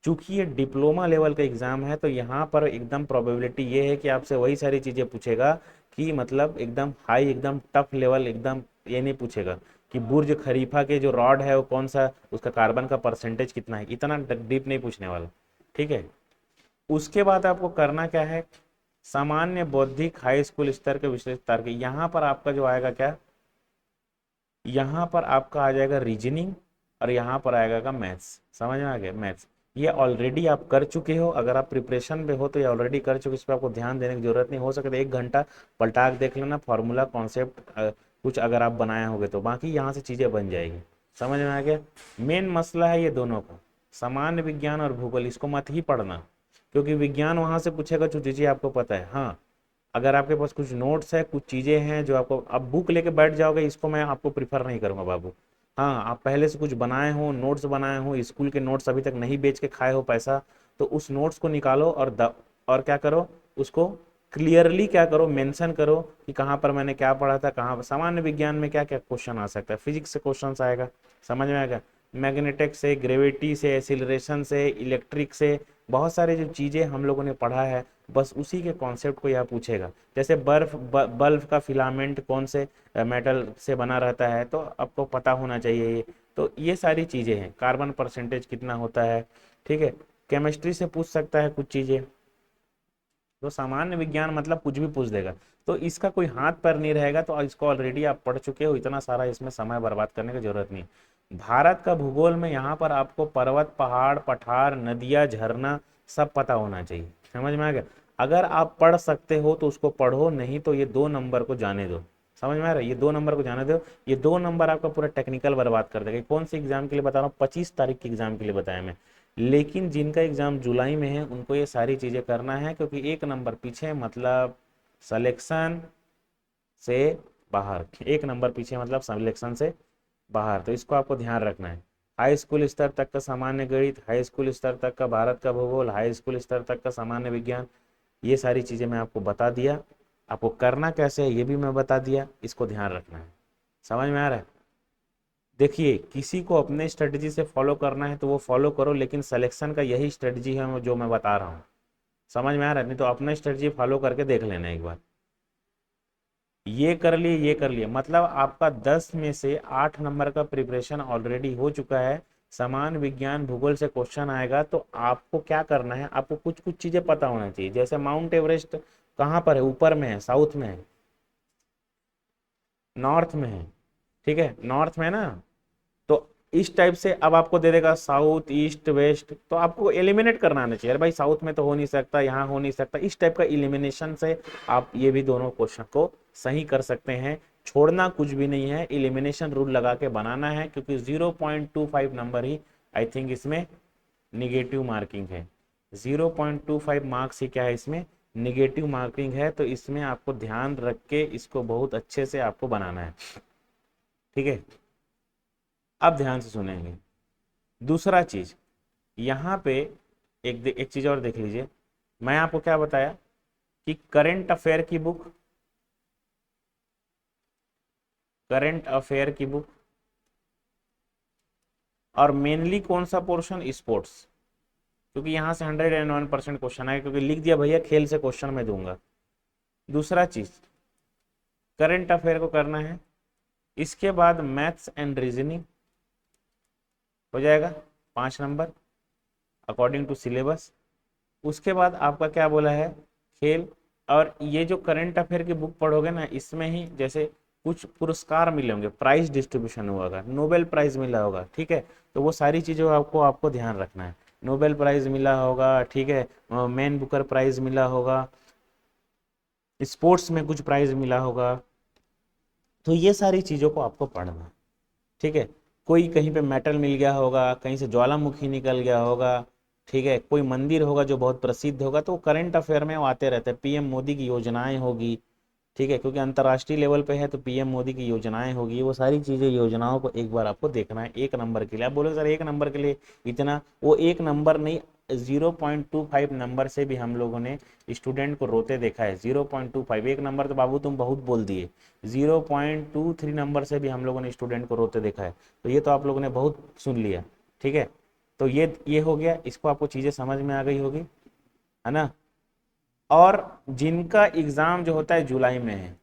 चूंकि ये डिप्लोमा लेवल का एग्जाम है तो यहाँ पर एकदम प्रोबेबिलिटी ये है कि आपसे वही सारी चीजें पूछेगा कि मतलब एकदम हाई, एकदम टफ लेवल, एकदम ये नहीं पूछेगा कि बुर्ज खलीफा के जो रॉड है वो कौन सा, उसका कार्बन का परसेंटेज कितना है, इतना डीप नहीं पूछने वाला, ठीक है। उसके बाद आपको करना क्या है, सामान्य बौद्धिक हाई स्कूल स्तर के विशेष तार्किक, यहाँ पर आपका जो आएगा क्या, यहाँ पर आपका आ जाएगा रीजनिंग, और यहाँ पर आएगा का मैथ्स। समझ में आ गया? मैथ्स ये ऑलरेडी आप कर चुके हो, अगर आप प्रिपरेशन में हो तो ये ऑलरेडी कर चुके, इस पर आपको ध्यान देने की जरूरत नहीं, हो सके तो 1 घंटा पलटा के देख लेना, फॉर्मूला कॉन्सेप्ट कुछ अगर आप बनाए होगे तो, बाकी यहाँ से चीजें बन जाएगी। समझ में आ गया? मेन मसला है ये दोनों का, सामान्य विज्ञान और भूगोल, इसको मत ही पढ़ना, क्योंकि विज्ञान वहां से पूछेगा जो चीजें आपको पता है। हाँ, अगर आपके पास कुछ नोट्स है, कुछ चीजें हैं जो आपको, अब बुक लेके बैठ जाओगे, इसको मैं आपको प्रिफर नहीं करूंगा बाबू। हाँ, आप पहले से कुछ बनाए हो, नोट्स बनाए हो, स्कूल के नोट्स अभी तक नहीं बेच के खाए हो पैसा, तो उस नोट्स को निकालो और और क्या करो, उसको क्लियरली क्या करो, मेंशन करो कि कहाँ पर मैंने क्या पढ़ा था, कहाँ सामान्य विज्ञान में क्या क्या क्वेश्चन आ सकता है, फिजिक्स से क्वेश्चन आएगा, समझ में आएगा, मैग्नेटिक से, ग्रेविटी से, एक्सीलरेशन से, इलेक्ट्रिक से, बहुत सारे जो चीजें हम लोगों ने पढ़ा है, बस उसी के कॉन्सेप्ट को यह पूछेगा। जैसे बल्ब का फिलामेंट कौन से मेटल से बना रहता है, तो आपको पता होना चाहिए ये। तो ये सारी चीजें हैं, कार्बन परसेंटेज कितना होता है, ठीक है। केमिस्ट्री से पूछ सकता है कुछ चीजें, तो सामान्य विज्ञान मतलब कुछ भी पूछ देगा, तो इसका कोई हाथ पैर नहीं रहेगा, तो इसको ऑलरेडी आप पढ़ चुके हो, इतना सारा इसमें समय बर्बाद करने की जरूरत नहीं। भारत का भूगोल में यहाँ पर आपको पर्वत, पहाड़, पठार, नदियाँ, झरना सब पता होना चाहिए। समझ में आ गया? अगर आप पढ़ सकते हो तो उसको पढ़ो, नहीं तो ये 2 नंबर को जाने दो। समझ में आ रहा है? ये 2 नंबर को जाने दो, ये 2 नंबर आपका पूरा टेक्निकल बर्बाद कर देगा। कौन से एग्जाम के लिए बता रहा हूँ? 25 तारीख के एग्जाम के लिए बताया मैं। लेकिन जिनका एग्जाम जुलाई में है उनको ये सारी चीजें करना है, क्योंकि 1 नंबर पीछे मतलब सिलेक्शन से बाहर, 1 नंबर पीछे मतलब सिलेक्शन से बाहर, तो इसको आपको ध्यान रखना है। हाई स्कूल स्तर तक का सामान्य गणित, हाई स्कूल स्तर तक का भारत का भूगोल, हाई स्कूल स्तर तक का सामान्य विज्ञान, ये सारी चीजें मैं आपको बता दिया। आपको करना कैसे है ये भी मैं बता दिया, इसको ध्यान रखना है। समझ में आ रहा है? देखिए, किसी को अपने स्ट्रेटजी से फॉलो करना है तो वो फॉलो करो, लेकिन सिलेक्शन का यही स्ट्रेटजी है जो मैं बता रहा हूँ। समझ में आ रहा है? नहीं तो अपना स्ट्रेटजी फॉलो करके देख लेना एक बार। ये कर लिए, ये कर लिए, मतलब आपका 10 में से 8 नंबर का प्रिपरेशन ऑलरेडी हो चुका है। समान विज्ञान भूगोल से क्वेश्चन आएगा तो आपको क्या करना है, आपको कुछ कुछ चीजें पता होना चाहिए। जैसे माउंट एवरेस्ट कहाँ पर है? ऊपर में है, साउथ में है, नॉर्थ में है, ठीक है, नॉर्थ में है ना। तो इस टाइप से अब आपको दे देगा साउथ, ईस्ट, वेस्ट, तो आपको एलिमिनेट करना आना चाहिए। अरे भाई साउथ में तो हो नहीं सकता, यहाँ हो नहीं सकता, इस टाइप का एलिमिनेशन से आप ये भी दोनों क्वेश्चन को सही कर सकते हैं। छोड़ना कुछ भी नहीं है, एलिमिनेशन रूल लगा के बनाना है, क्योंकि 0.25 नंबर ही आई थिंक इसमें निगेटिव मार्किंग है। 0.25 मार्क्स ही क्या है इसमें, निगेटिव मार्किंग है। तो इसमें आपको ध्यान रख के इसको बहुत अच्छे से आपको बनाना है, ठीक है। अब ध्यान से सुनेंगे। दूसरा चीज यहाँ पे एक चीज और देख लीजिए। मैं आपको क्या बताया कि करंट अफेयर की बुक, करंट अफेयर की बुक, और मेनली कौन सा पोर्शन, स्पोर्ट्स, क्योंकि यहां से 101% क्वेश्चन आएगा, क्योंकि लिख दिया भैया खेल से क्वेश्चन मैं दूंगा। दूसरा चीज, करंट अफेयर को करना है, इसके बाद मैथ्स एंड रीजनिंग हो जाएगा 5 नंबर अकॉर्डिंग टू सिलेबस। उसके बाद आपका क्या बोला है, खेल, और ये जो करंट अफेयर की बुक पढ़ोगे ना, इसमें ही जैसे कुछ पुरस्कार मिले होंगे, प्राइज डिस्ट्रीब्यूशन हुआ होगा, नोबेल प्राइज मिला होगा, ठीक है, तो वो सारी चीज़ें आपको आपको ध्यान रखना है। नोबेल प्राइज मिला होगा, ठीक है, मैन बुकर प्राइज मिला होगा, स्पोर्ट्स में कुछ प्राइज मिला होगा, तो ये सारी चीज़ों को आपको पढ़ना है, ठीक है। कोई कहीं पे मेटल मिल गया होगा, कहीं से ज्वालामुखी निकल गया होगा, ठीक है, कोई मंदिर होगा जो बहुत प्रसिद्ध होगा, तो करंट अफेयर में वो आते रहते हैं। पीएम मोदी की योजनाएं होगी, ठीक है, क्योंकि अंतर्राष्ट्रीय लेवल पे है तो पीएम मोदी की योजनाएं होगी, वो सारी चीज़ें योजनाओं को एक बार आपको देखना है एक नंबर के लिए। आप बोले सर एक नंबर के लिए इतना, वो एक नंबर नहीं, 0.25 नंबर से भी हम लोगों ने स्टूडेंट को रोते देखा है। 0.25, एक नंबर तो बाबू तुम बहुत बोल दिए, 0.23 नंबर से भी हम लोगों ने स्टूडेंट को रोते देखा है, तो ये तो आप लोगों ने बहुत सुन लिया, ठीक है। तो ये हो गया, इसको आपको चीज़ें समझ में आ गई होगी, है ना। और जिनका एग्जाम जो होता है जुलाई में है,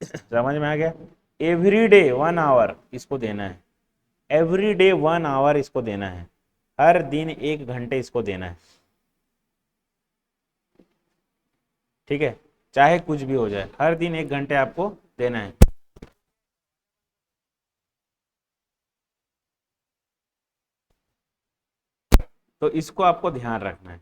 समझ में आ गया, एवरी डे 1 आवर इसको देना है, एवरी डे 1 आवर इसको देना है, हर दिन 1 घंटे इसको देना है, ठीक है, चाहे कुछ भी हो जाए, हर दिन 1 घंटे आपको देना है। तो इसको आपको ध्यान रखना है।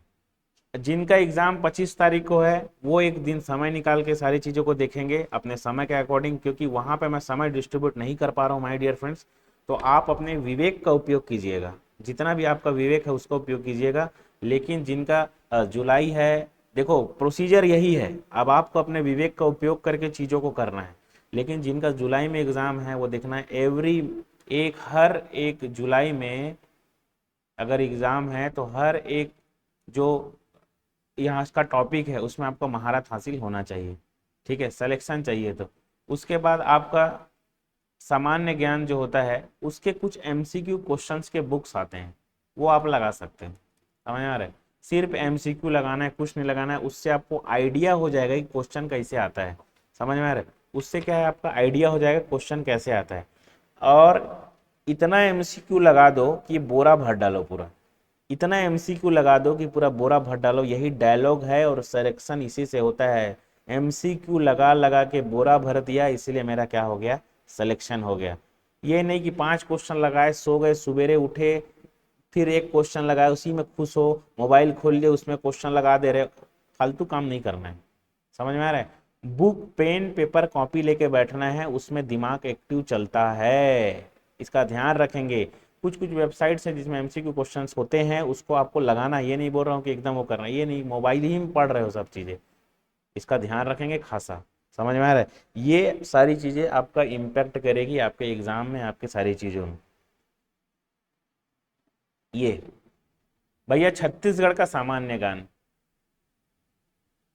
जिनका एग्जाम 25 तारीख को है, वो एक दिन समय निकाल के सारी चीज़ों को देखेंगे अपने समय के अकॉर्डिंग, क्योंकि वहां पे मैं समय डिस्ट्रीब्यूट नहीं कर पा रहा हूँ माय डियर फ्रेंड्स। तो आप अपने विवेक का उपयोग कीजिएगा, जितना भी आपका विवेक है उसका उपयोग कीजिएगा। लेकिन जिनका जुलाई है, देखो प्रोसीजर यही है, अब आपको अपने विवेक का उपयोग करके चीज़ों को करना है। लेकिन जिनका जुलाई में एग्जाम है वो देखना है, हर एक जुलाई में अगर एग्जाम है तो हर एक जो यहाँ का टॉपिक है उसमें आपको महारत हासिल होना चाहिए, ठीक है, सिलेक्शन चाहिए। तो उसके बाद आपका सामान्य ज्ञान जो होता है उसके कुछ एमसीक्यू क्वेश्चंस के बुक्स आते हैं, वो आप लगा सकते हैं, समझ में आ रहा है। सिर्फ एमसीक्यू लगाना है, कुछ नहीं लगाना है, उससे आपको आइडिया हो जाएगा कि क्वेश्चन कैसे आता है, समझ में आ रहा है। उससे क्या है, आपका आइडिया हो जाएगा क्वेश्चन कैसे आता है। और इतना एमसीक्यू लगा दो कि बोरा भर डालो पूरा, इतना एमसीक्यू लगा दो कि पूरा बोरा भर डालो, यही डायलॉग है और सिलेक्शन इसी से होता है। एमसीक्यू लगा लगा के बोरा भर दिया, इसीलिए मेरा क्या हो गया, सिलेक्शन हो गया। ये नहीं कि 5 क्वेश्चन लगाए, सो गए, सवेरे उठे फिर एक क्वेश्चन लगाए, उसी में खुश हो, मोबाइल खोल लिए उसमें क्वेश्चन लगा दे रहे, फालतू काम नहीं करना है, समझ में आ रहा है। बुक पेन पेपर कॉपी लेके बैठना है, उसमें दिमाग एक्टिव चलता है, इसका ध्यान रखेंगे। कुछ कुछ वेबसाइट्स हैं जिसमें एमसीक्यू क्वेश्चंस होते हैं, उसको आपको लगाना, ये नहीं बोल रहा हूँ कि एकदम वो करना, ये नहीं, मोबाइल ही में पढ़ रहे हो सब चीज़ें, इसका ध्यान रखेंगे खासा, समझ में आ रहा है। ये सारी चीज़ें आपका इम्पैक्ट करेगी आपके एग्जाम में, आपके सारी चीज़ों में। ये भैया छत्तीसगढ़ का सामान्य ज्ञान,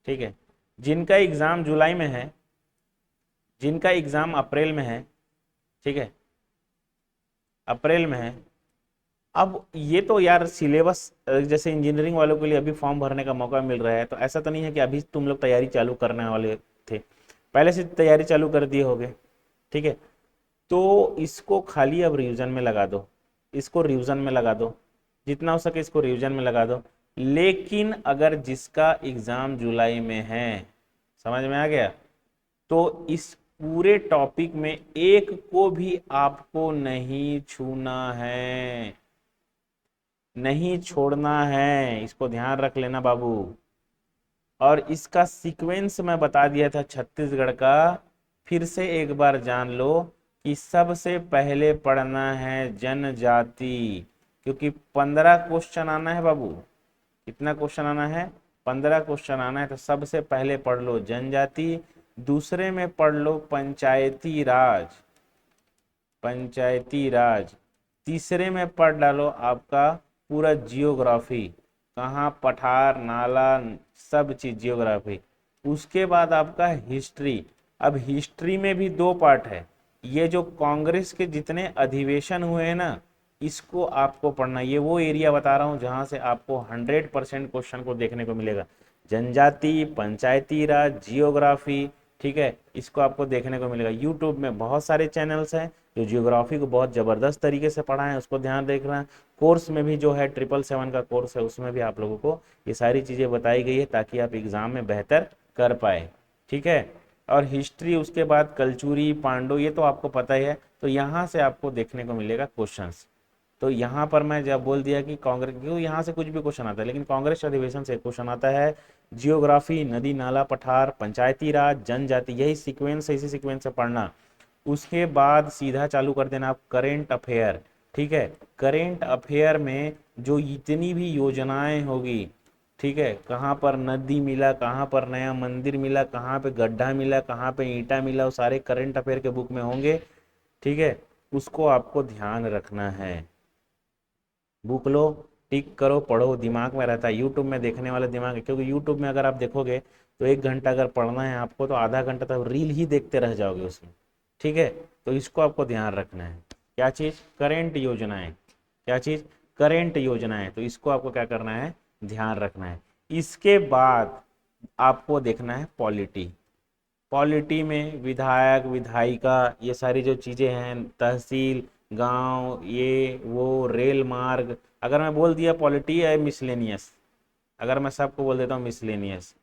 ठीक है, जिनका एग्जाम जुलाई में है, जिनका एग्जाम अप्रैल में है, ठीक है, अप्रैल में है। अब ये तो यार सिलेबस, जैसे इंजीनियरिंग वालों के लिए अभी फॉर्म भरने का मौका मिल रहा है, तो ऐसा तो नहीं है कि अभी तुम लोग तैयारी चालू करने वाले थे, पहले से तैयारी चालू कर दिए होगे, ठीक है। तो इसको खाली अब रिवीजन में लगा दो, इसको रिवीजन में लगा दो, जितना हो सके इसको रिवीजन में लगा दो। लेकिन अगर जिसका एग्जाम जुलाई में है, समझ में आ गया, तो इस पूरे टॉपिक में एक को भी आपको नहीं छूना है, नहीं छोड़ना है, इसको ध्यान रख लेना बाबू। और इसका सीक्वेंस मैं बता दिया था छत्तीसगढ़ का, फिर से एक बार जान लो कि सबसे पहले पढ़ना है जनजाति, क्योंकि 15 क्वेश्चन आना है बाबू। कितना क्वेश्चन आना है, 15 क्वेश्चन आना है, तो सबसे पहले पढ़ लो जनजाति, दूसरे में पढ़ लो पंचायती राज, पंचायती राज, तीसरे में पढ़ डालो आपका पूरा जियोग्राफी, कहाँ पठार नाला, सब चीज जियोग्राफी। उसके बाद आपका हिस्ट्री। अब हिस्ट्री में भी 2 पार्ट है, ये जो कांग्रेस के जितने अधिवेशन हुए हैं ना, इसको आपको पढ़ना। ये वो एरिया बता रहा हूँ जहां से आपको 100% क्वेश्चन को देखने को मिलेगा, जनजाति, पंचायती राज, जियोग्राफी, ठीक है, इसको आपको देखने को मिलेगा। यूट्यूब में बहुत सारे चैनल्स हैं जो जियोग्राफी को बहुत ज़बरदस्त तरीके से पढ़ाएं, उसको ध्यान देखना। कोर्स में भी जो है 777 का कोर्स है, उसमें भी आप लोगों को ये सारी चीज़ें बताई गई है, ताकि आप एग्ज़ाम में बेहतर कर पाए, ठीक है। और हिस्ट्री उसके बाद कलचुरी पांडु, ये तो आपको पता ही है। तो यहाँ से आपको देखने को मिलेगा क्वेश्चंस। तो यहाँ पर मैं जब बोल दिया कि कांग्रेस, क्यों यहाँ से कुछ भी क्वेश्चन आता है, लेकिन कांग्रेस अधिवेशन से क्वेश्चन आता है। जियोग्राफी, नदी नाला पठार, पंचायती राज, जनजाति, यही सीक्वेंस है, इसी सीक्वेंस से पढ़ना। उसके बाद सीधा चालू कर देना आप करेंट अफेयर, ठीक है। करेंट अफेयर में जो इतनी भी योजनाएं होगी, ठीक है, कहाँ पर नदी मिला, कहाँ पर नया मंदिर मिला, कहाँ पे गड्ढा मिला, कहाँ पे ईंटा मिला, वो सारे करंट अफेयर के बुक में होंगे, ठीक है। उसको आपको ध्यान रखना है। बुक लो, टिक करो, पढ़ो, दिमाग में रहता है। यूट्यूब में देखने वाला दिमाग है, क्योंकि यूट्यूब में अगर आप देखोगे तो 1 घंटा अगर पढ़ना है आपको तो आधा घंटा तक रील ही देखते रह जाओगे उसमें, ठीक है। तो इसको आपको ध्यान रखना है। क्या चीज़? करेंट योजनाएं। क्या चीज़? करेंट योजनाएं। तो इसको आपको क्या करना है? ध्यान रखना है। इसके बाद आपको देखना है पॉलिटी। पॉलिटी में विधायक, विधायिका, ये सारी जो चीज़ें हैं, तहसील, गांव, ये वो, रेल मार्ग, अगर मैं बोल दिया पॉलिटी है मिसलेनियस, अगर मैं सबको बोल देता हूँ मिसलेनियस,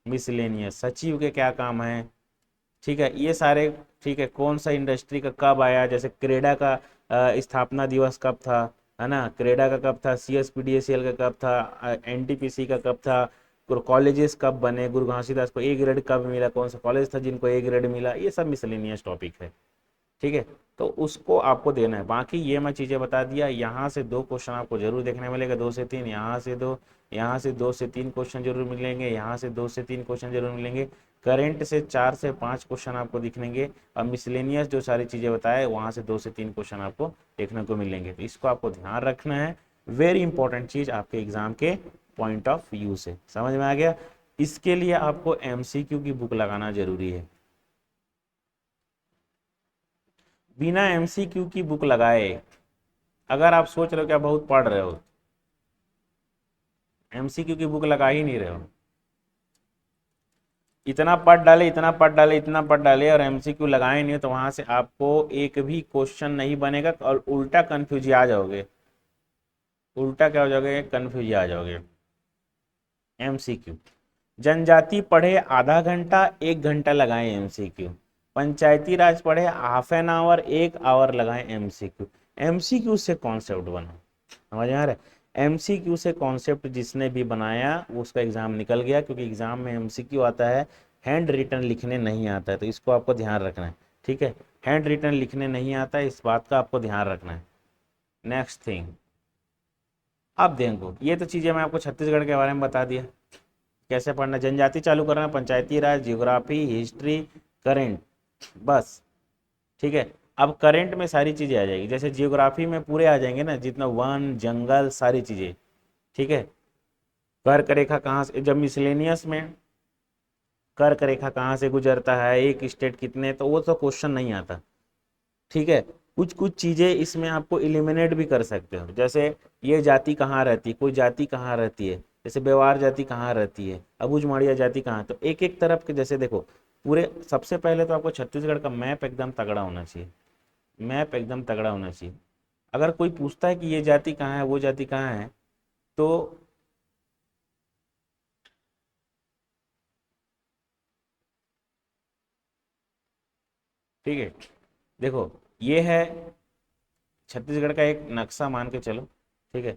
मिसलेनियस सचिव के क्या काम है, ठीक है, ये सारे, ठीक है। कौन सा इंडस्ट्री का कब आया, जैसे क्रेडा का स्थापना दिवस कब था, है ना, क्रेडा का कब था, CSPDCL का कब था, NTPC का कब था, कॉलेजेस कब बने, गुरु घासीदास को A ग्रेड कब मिला, कौन सा कॉलेज था जिनको A ग्रेड मिला, ये सब मिसलेनियस टॉपिक है, ठीक है। तो उसको आपको देना है। बाकी ये मैं चीज़ें बता दिया। यहाँ से 2 क्वेश्चन आपको जरूर देखने मिलेगा, 2 से 3, यहाँ से 2, यहाँ से 2 से 3 क्वेश्चन जरूर मिलेंगे, यहाँ से 2 से 3 क्वेश्चन जरूर मिलेंगे। करेंट से 4 से 5 क्वेश्चन आपको दिखेंगे, और मिसलेनियस जो सारी चीज़ें बताए वहाँ से 2 से 3 क्वेश्चन आपको देखने को मिलेंगे। तो इसको आपको ध्यान रखना है, वेरी इंपॉर्टेंट चीज़ आपके एग्जाम के पॉइंट ऑफ व्यू से। समझ में आ गया? इसके लिए आपको MCQ की बुक लगाना जरूरी है। बिना MCQ की बुक लगाए, अगर आप सोच रहे हो कि आप बहुत पढ़ रहे हो, MCQ की बुक लगा ही नहीं रहे हो, इतना पढ़ डाले, इतना पढ़ डाले, इतना पढ़ डाले, और MCQ लगाए नहीं, तो वहां से आपको एक भी क्वेश्चन नहीं बनेगा, और उल्टा कंफ्यूज आ जाओगे। उल्टा क्या हो जाओगे? कंफ्यूज आ जाओगे। MCQ, जनजाति पढ़े आधा घंटा, 1 घंटा लगाएं MCQ। पंचायती राज पढ़े हाफ एन आवर, 1 आवर लगाएं MCQ। MCQ से कॉन्सेप्ट बना, समझ में आ रहा है? MCQ से कॉन्सेप्ट जिसने भी बनाया वो उसका एग्जाम निकल गया, क्योंकि एग्जाम में MCQ आता है, हैंड रिटन लिखने नहीं आता है। तो इसको आपको ध्यान रखना है, ठीक है। हैंड रिटन लिखने नहीं आता है, इस बात का आपको ध्यान रखना है। नेक्स्ट थिंग, अब देखो, ये तो चीज़ें मैं आपको छत्तीसगढ़ के बारे में बता दिया, कैसे पढ़ना, जनजाति चालू करना, पंचायती राज, जियोग्राफी, हिस्ट्री, करेंट, बस, ठीक है। अब करंट में सारी चीजें आ जाएगी, जैसे जियोग्राफी में पूरे आ जाएंगे ना, जितना वन जंगल सारी चीजें, ठीक है। कर्क रेखा कहाँ से, जब मिसलेनियस में कर्क रेखा कहाँ से गुजरता है, एक स्टेट कितने, तो वो तो क्वेश्चन नहीं आता, ठीक है। कुछ कुछ चीजें इसमें आपको इलिमिनेट भी कर सकते हो, जैसे ये जाति कहाँ रहती है, कोई जाति कहाँ रहती है, जैसे बेवार जाति कहाँ रहती है, अबूझमाड़िया जाति कहाँ, तो एक एक तरफ के, जैसे देखो पूरे, सबसे पहले तो आपको छत्तीसगढ़ का मैप एकदम तगड़ा होना चाहिए। मैप एकदम तगड़ा होना चाहिए। अगर कोई पूछता है कि ये जाति कहाँ है, वो जाति कहाँ है, तो ठीक है, देखो ये है छत्तीसगढ़ का एक नक्शा मान के चलो, ठीक है।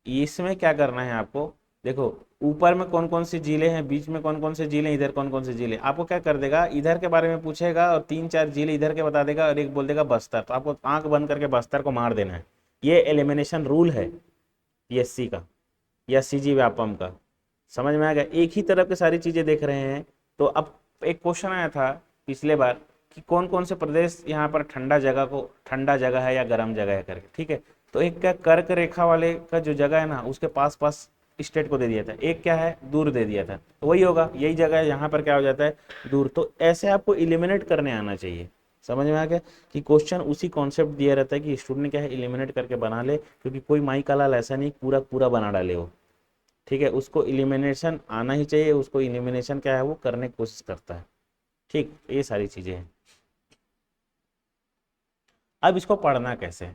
इसमें क्या करना है आपको, देखो ऊपर में कौन कौन से जिले हैं, बीच में कौन कौन से जिले, इधर कौन कौन से जिले, आपको क्या कर देगा, इधर के बारे में पूछेगा और 3 4 जिले इधर के बता देगा, और एक बोल देगा बस्तर, तो आपको आंख बंद करके बस्तर को मार देना है। ये एलिमिनेशन रूल है PSC का या CG व्यापम का। समझ में आ गया? एक ही तरफ की सारी चीजें देख रहे हैं। तो अब एक क्वेश्चन आया था पिछले बार कि कौन कौन से प्रदेश यहाँ पर ठंडा जगह को, ठंडा जगह है या गर्म जगह है करके, ठीक है। तो एक क्या, कर्क रेखा वाले का जो जगह है ना, उसके पास पास स्टेट को दे दिया था, एक क्या है, दूर दे दिया था, तो वही होगा, यही जगह है, यहाँ पर क्या हो जाता है, दूर। तो ऐसे आपको इलिमिनेट करने आना चाहिए। समझ में आ गया कि क्वेश्चन उसी कॉन्सेप्ट दिया रहता है कि स्टूडेंट क्या है, इलिमिनेट करके बना ले, क्योंकि कोई माई का लाल ऐसा नहीं पूरा पूरा बना डाले वो, ठीक है। उसको इलिमिनेशन आना ही चाहिए, उसको इलिमिनेशन क्या है वो करने की कोशिश करता है, ठीक। ये सारी चीजें हैं। अब इसको पढ़ना कैसे,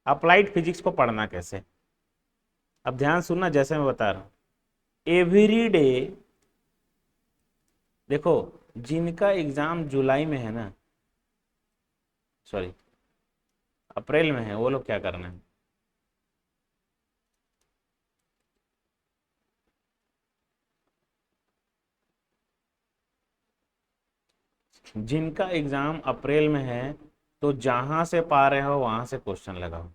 अप्लाइड फिजिक्स को पढ़ना कैसे, अब ध्यान सुनना जैसे मैं बता रहा हूँ। एवरी डे, देखो जिनका एग्जाम जुलाई में है ना, सॉरी अप्रैल में है, वो लोग क्या करना है, जिनका एग्जाम अप्रैल में है तो जहां से पा रहे हो वहां से क्वेश्चन लगाओ।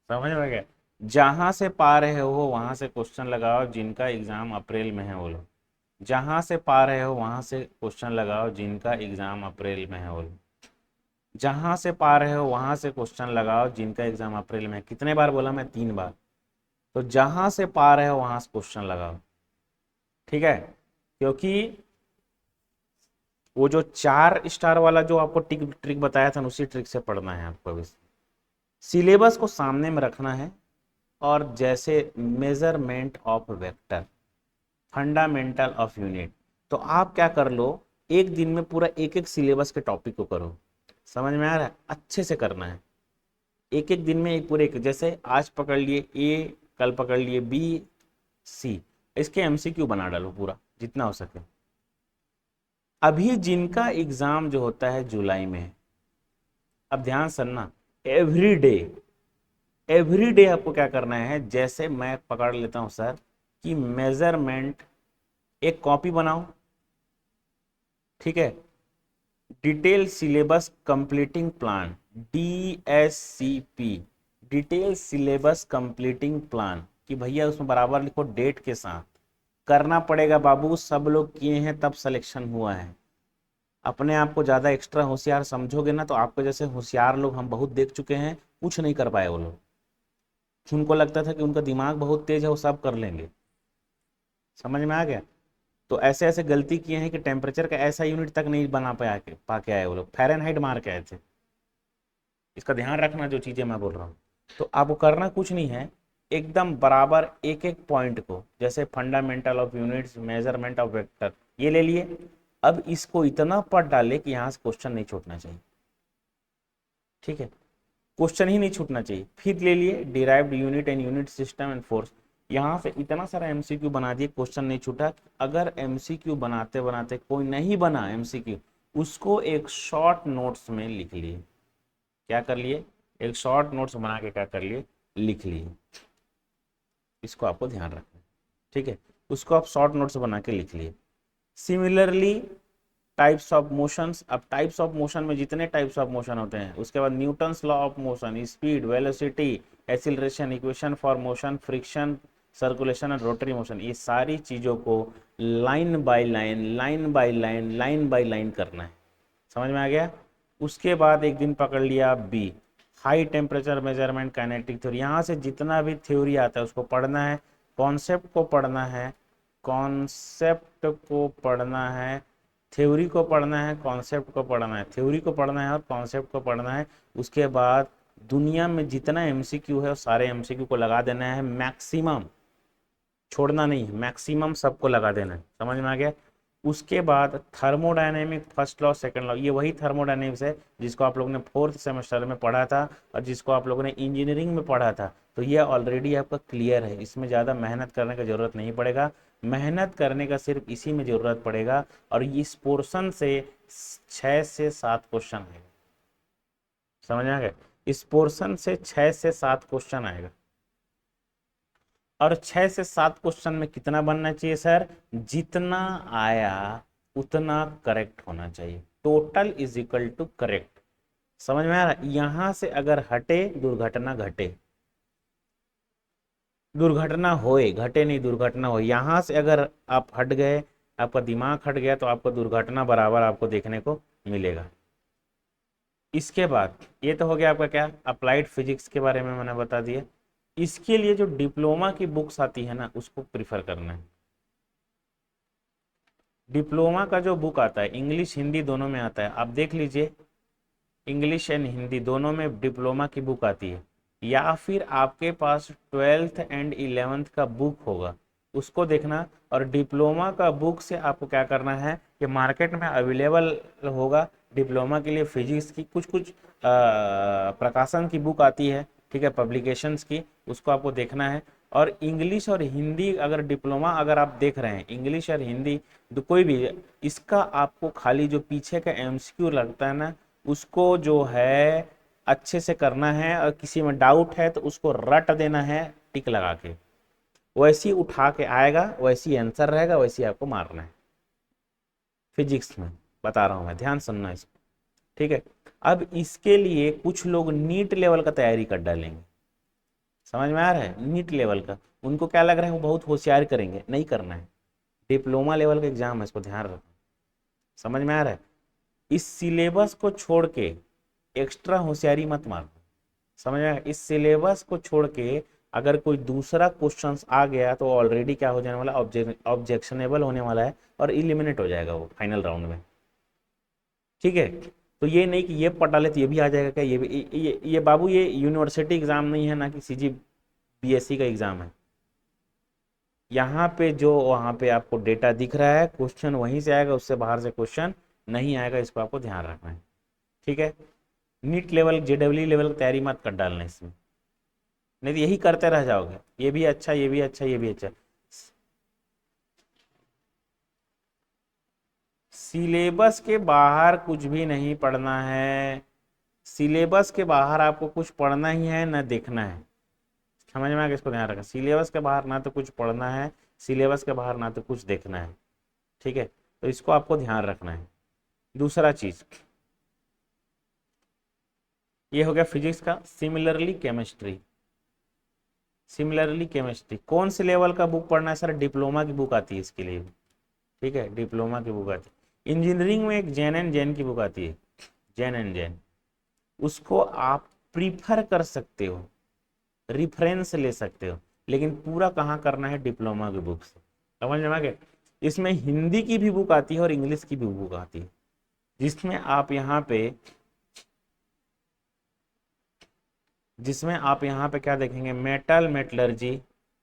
समझ में गया? जहां से पा रहे हो वहां से क्वेश्चन लगाओ, जिनका एग्जाम अप्रैल में है वो लोग। जहां से पा रहे हो वहां से क्वेश्चन लगाओ, जिनका एग्जाम अप्रैल में है वो लोग। जहां से पा रहे हो वहां से क्वेश्चन लगाओ, जिनका एग्जाम अप्रैल में है। कितने बार बोला मैं? 3 बार। तो जहां से पा रहे हो वहां से क्वेश्चन लगाओ, ठीक है? क्योंकि वो जो 4 स्टार वाला जो आपको टिक ट्रिक बताया था, उसी ट्रिक से पढ़ना है आपको अभी। सिलेबस को सामने में रखना है, और जैसे measurement of vector, fundamental of unit, तो आप क्या कर लो, एक दिन में पूरा एक एक सिलेबस के टॉपिक को करो। समझ में आ रहा है? अच्छे से करना है, एक एक दिन में एक पूरे एक, जैसे आज पकड़ लिए ए, कल पकड़ लिए बी, सी, इसके एमसीक्यू बना डालो पूरा जितना हो सके। अभी जिनका एग्जाम जो होता है जुलाई में है, अब ध्यान सुनना, एवरी डे, एवरी डे आपको क्या करना है, जैसे मैं पकड़ लेता हूं सर कि मेजरमेंट, एक कॉपी बनाओ, ठीक है? Detail syllabus completing plan, DSCP, detail syllabus completing plan, कि भैया उसमें बराबर लिखो डेट के साथ। करना पड़ेगा बाबू, सब लोग किए हैं तब सिलेक्शन हुआ है। अपने आप को ज्यादा एक्स्ट्रा होशियार समझोगे ना, तो आपको जैसे होशियार लोग हम बहुत देख चुके हैं, कुछ नहीं कर पाए वो लोग। उनको लगता था कि उनका दिमाग बहुत तेज है, वो सब कर लेंगे। समझ में आ गया? तो ऐसे ऐसे गलती किए हैं कि टेम्परेचर का ऐसा यूनिट तक नहीं बना पा के आए वो लोग, फ़ारेनहाइट मार के आए थे। इसका ध्यान रखना जो चीजें मैं बोल रहा हूँ। तो आपको करना कुछ नहीं है, एकदम बराबर एक एक पॉइंट को, जैसे fundamental of units, measurement of vector, ये ले लिए। अब इसको इतना पढ़ डाले कि यहाँ से क्वेश्चन नहीं छूटना चाहिए, ठीक है? क्वेश्चन ही नहीं छूटना चाहिए। फिर ले लिए derived unit and unit system and force, यहाँ से इतना सारा एमसीक्यू बना दिए, क्वेश्चन नहीं छूटा। अगर एमसीक्यू बनाते बनाते कोई नहीं बना एमसीक्यू, उसको एक शॉर्ट नोट्स में लिख लिए। क्या कर लिए? एक शॉर्ट नोट्स बना के क्या कर लिए, लिख लिए। इसको आपको ध्यान रखना है, ठीक है? उसको आप शॉर्ट नोट्स बना के लिख लिए। सिमिलरली टाइप्स ऑफ मोशंस, अब टाइप्स ऑफ मोशन में जितने टाइप्स ऑफ मोशन होते हैं, उसके बाद Newton's law of motion, speed, velocity, acceleration, equation for motion, friction, circulation and rotary motion, ये सारी चीजों को line by line, line by line, line by line करना है। समझ में आ गया? उसके बाद एक दिन पकड़ लिया B, high temperature measurement kinetic theory, यहाँ से जितना भी थ्योरी आता है उसको पढ़ना है, कॉन्सेप्ट को पढ़ना है, कॉन्सेप्ट को पढ़ना है, थ्योरी को पढ़ना है, कॉन्सेप्ट को पढ़ना है, थ्योरी को पढ़ना है और कॉन्सेप्ट को पढ़ना है। उसके बाद दुनिया में जितना एमसीक्यू है वो सारे एमसीक्यू को लगा देना है, मैक्सिमम छोड़ना नहीं है, मैक्सिमम सबको लगा देना है। समझ में आ गया? उसके बाद thermodynamic first law, second law, ये वही थर्मोडायनेमिक्स है जिसको आप लोगों ने फोर्थ सेमेस्टर में पढ़ा था और जिसको आप लोगों ने इंजीनियरिंग में पढ़ा था। तो ये ऑलरेडी आपका क्लियर है, इसमें ज़्यादा मेहनत करने का जरूरत नहीं पड़ेगा। मेहनत करने का सिर्फ इसी में जरूरत पड़ेगा, और इस पोर्शन से 6 से 7 क्वेश्चन आएगा। समझ में आ गया? इस पोर्शन से 6 से 7 क्वेश्चन आएगा, और 6 से 7 क्वेश्चन में कितना बनना चाहिए सर? जितना आया उतना करेक्ट होना चाहिए, total is equal to correct. समझ में आ रहा? यहां से अगर हटे, दुर्घटना घटे, दुर्घटना होए, घटे नहीं, दुर्घटना हो। यहां से अगर आप हट गए, आपका दिमाग हट गया, तो आपको दुर्घटना बराबर आपको देखने को मिलेगा। इसके बाद ये तो हो गया आपका क्या, अप्लाइड फिजिक्स के बारे में मैंने बता दिया। इसके लिए जो डिप्लोमा की बुक्स आती है ना, उसको प्रिफर करना है। डिप्लोमा का जो बुक आता है, इंग्लिश हिंदी दोनों में आता है, आप देख लीजिए, इंग्लिश एंड हिंदी दोनों में डिप्लोमा की बुक आती है। या फिर आपके पास 12th एंड 11th का बुक होगा, उसको देखना। और डिप्लोमा का बुक से आपको क्या करना है कि मार्केट में अवेलेबल होगा डिप्लोमा के लिए फिजिक्स की कुछ कुछ प्रकाशन की बुक आती है, ठीक है, पब्लिकेशंस की, उसको आपको देखना है। और इंग्लिश और हिंदी अगर डिप्लोमा अगर आप देख रहे हैं, इंग्लिश और हिंदी तो कोई भी, इसका आपको खाली जो पीछे का एमसीक्यू लगता है ना, उसको जो है अच्छे से करना है, और किसी में डाउट है तो उसको रट देना है टिक लगा के, वैसी उठा के आएगा, वैसी आंसर रहेगा, वैसी आपको मारना है। फिजिक्स में बता रहा हूं मैं, ध्यान सुनना इसको, ठीक है। अब इसके लिए कुछ लोग नीट लेवल का तैयारी कर डालेंगे, समझ में आ रहा है, नीट लेवल का, उनको क्या लग रहा है वो बहुत होशियार करेंगे, नहीं करना है, डिप्लोमा लेवल का एग्जाम है, इसको ध्यान रखना, समझ में आ रहा है। इस सिलेबस को छोड़ के एक्स्ट्रा होशियारी मत मारो, समझ में आया? इस सिलेबस को छोड़ के अगर कोई दूसरा क्वेश्चन आ गया तो ऑलरेडी क्या हो जाने वाला, ऑब्जेक्शनेबल होने वाला है, और इलिमिनेट हो जाएगा वो फाइनल राउंड में, ठीक है। तो ये नहीं कि ये पढ़ डाले तो ये भी आ जाएगा क्या, ये भी, ये बाबू ये यूनिवर्सिटी एग्जाम नहीं है ना कि सीजी बीएससी का एग्जाम है। यहाँ पे जो वहाँ पे आपको डेटा दिख रहा है, क्वेश्चन वहीं से आएगा, उससे बाहर से क्वेश्चन नहीं आएगा, इसको आपको ध्यान रखना है, ठीक है। नीट लेवल जेडब्ल्यू लेवल की तैयारी मत कर डालना इसमें, नहीं तो यही करते रह जाओगे, ये भी अच्छा, ये भी अच्छा, ये भी अच्छा। सिलेबस के बाहर कुछ भी नहीं पढ़ना है, सिलेबस के बाहर आपको कुछ पढ़ना ही है ना देखना है, समझ में आ गया, इसको ध्यान रखना, सिलेबस के बाहर ना तो कुछ पढ़ना है, सिलेबस के बाहर ना तो कुछ देखना है, ठीक है। तो इसको आपको ध्यान रखना है। दूसरा चीज ये हो गया फिजिक्स का। सिमिलरली केमिस्ट्री, सिमिलरली केमिस्ट्री कौन से लेवल का बुक पढ़ना है सर, डिप्लोमा की बुक आती है इसके लिए, ठीक है, डिप्लोमा की बुक आती है। इंजीनियरिंग में एक जैन एंड जैन की बुक आती है, जैन एंड जैन, उसको आप प्रीफर कर सकते हो, रिफरेंस ले सकते हो, लेकिन पूरा कहाँ करना है, डिप्लोमा की बुक से, समझ में आ गया। इसमें हिंदी की भी बुक आती है और इंग्लिश की भी बुक आती है, जिसमें आप यहाँ पे, जिसमें आप यहाँ पे क्या देखेंगे, मेटल मेटलर्जी,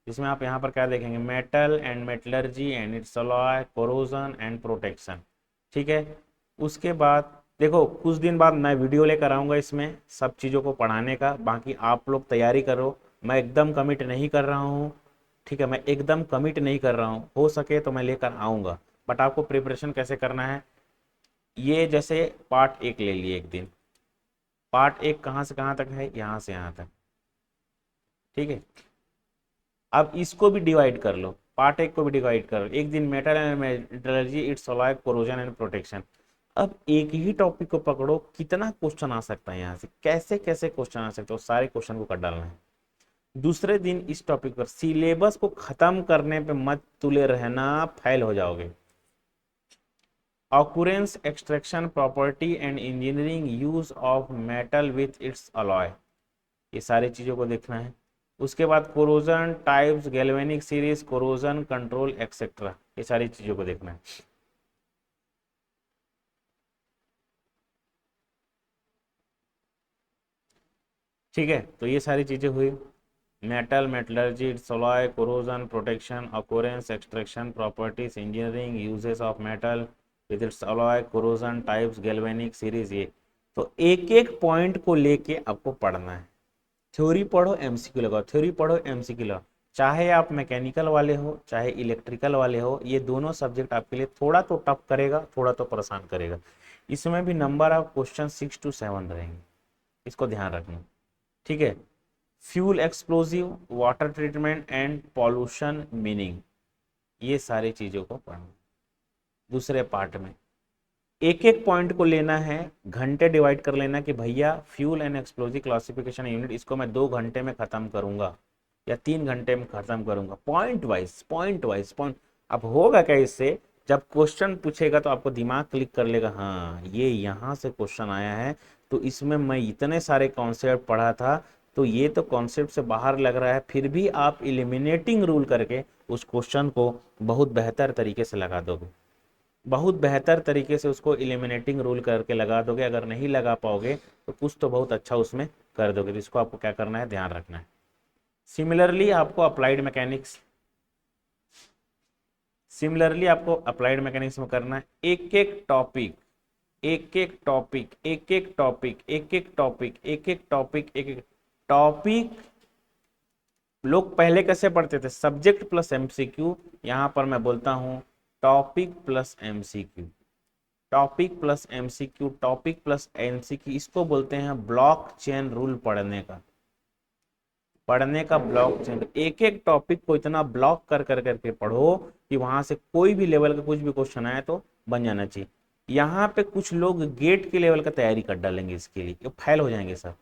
जिसमें आप यहाँ पर क्या देखेंगे, metal and metallurgy and its alloy, corrosion and protection, ठीक है। उसके बाद देखो कुछ दिन बाद मैं वीडियो लेकर आऊँगा इसमें सब चीज़ों को पढ़ाने का, बाकी आप लोग तैयारी करो, मैं एकदम कमिट नहीं कर रहा हूँ, ठीक है, मैं एकदम कमिट नहीं कर रहा हूँ, हो सके तो मैं लेकर आऊँगा, बट आपको प्रिपरेशन कैसे करना है, ये जैसे पार्ट 1 ले लिए एक दिन, पार्ट 1 कहाँ से कहाँ तक है, यहाँ से यहाँ तक, ठीक है। अब इसको भी डिवाइड कर लो, पार्ट 1 को भी डिवाइड कर लो, एक दिन metal and metallurgy it's ally, corrosion and protection. अब एक ही टॉपिक को पकड़ो, कितना क्वेश्चन आ सकता है यहाँ से, कैसे कैसे क्वेश्चन आ सकते हो, सारे क्वेश्चन को कर डालना है। दूसरे दिन इस टॉपिक पर, सिलेबस को खत्म करने पे मत तुले रहना, फेल हो जाओगे। Occurrence, extraction, property and engineering use of metal with its alloy, ये सारी चीजों को देखना है। उसके बाद corrosion types, galvanic series, corrosion control etcetera, ये सारी चीजों को देखना है। ठीक है, तो ये सारी चीजें हुई, metal metallurgy, alloy, corrosion, protection, occurrence, extraction, properties, engineering uses of metal with its alloy, corrosion types, galvanic series, ये तो एक एक पॉइंट को लेके आपको पढ़ना है। थ्योरी पढ़ो, एमसीक्यू लगाओ, थ्योरी पढ़ो, एमसीक्यू लगाओ, चाहे आप मैकेनिकल वाले हो चाहे इलेक्ट्रिकल वाले हो, ये दोनों सब्जेक्ट आपके लिए थोड़ा तो टफ करेगा, थोड़ा तो परेशान करेगा। इसमें भी नंबर ऑफ क्वेश्चन 6 to 7 रहेंगे, इसको ध्यान रखना, ठीक है। Fuel explosive, water treatment and pollution meaning, ये सारी चीजों को पढ़ना दूसरे पार्ट में। एक एक पॉइंट को लेना है, घंटे डिवाइड कर लेना कि भैया fuel and explosive classification unit, इसको मैं 2 घंटे में खत्म करूंगा या 3 घंटे में खत्म करूंगा, point wise point wise point. अब होगा क्या इससे, जब क्वेश्चन पूछेगा तो आपको दिमाग क्लिक कर लेगा, हाँ ये यहाँ से क्वेश्चन आया है, तो इसमें मैं इतने सारे कॉन्सेप्ट पढ़ा था, तो ये तो कॉन्सेप्ट से बाहर लग रहा है, फिर भी आप इलिमिनेटिंग रूल करके उस क्वेश्चन को बहुत बेहतर तरीके से लगा दोगे, बहुत बेहतर तरीके से उसको इलिमिनेटिंग रूल करके लगा दोगे। अगर नहीं लगा पाओगे तो कुछ तो बहुत अच्छा उसमें कर दोगे, तो इसको आपको क्या करना है, ध्यान रखना है। सिमिलरली आपको अप्लाइड मैकेनिक्स, सिमिलरली आपको अप्लाइड मैकेनिक्स में करना है, एक एक टॉपिक, एक एक टॉपिक, एक एक टॉपिक, एक एक टॉपिक, एक एक टॉपिक, एक एक टॉपिक लोग पहले कैसे पढ़ते थे, सब्जेक्ट प्लस एमसीक्यू, यहां पर मैं बोलता हूं topic plus MCQ, topic plus MCQ, topic plus MCQ, इसको बोलते हैं ब्लॉक चेन रूल पढ़ने का ब्लॉक चेन। एक एक टॉपिक को इतना ब्लॉक कर कर करके पढ़ो कि वहां से कोई भी लेवल का कुछ भी क्वेश्चन आए तो बन जाना चाहिए। यहाँ पे कुछ लोग गेट के लेवल का तैयारी कर डालेंगे, इसके लिए ये फेल हो जाएंगे सब।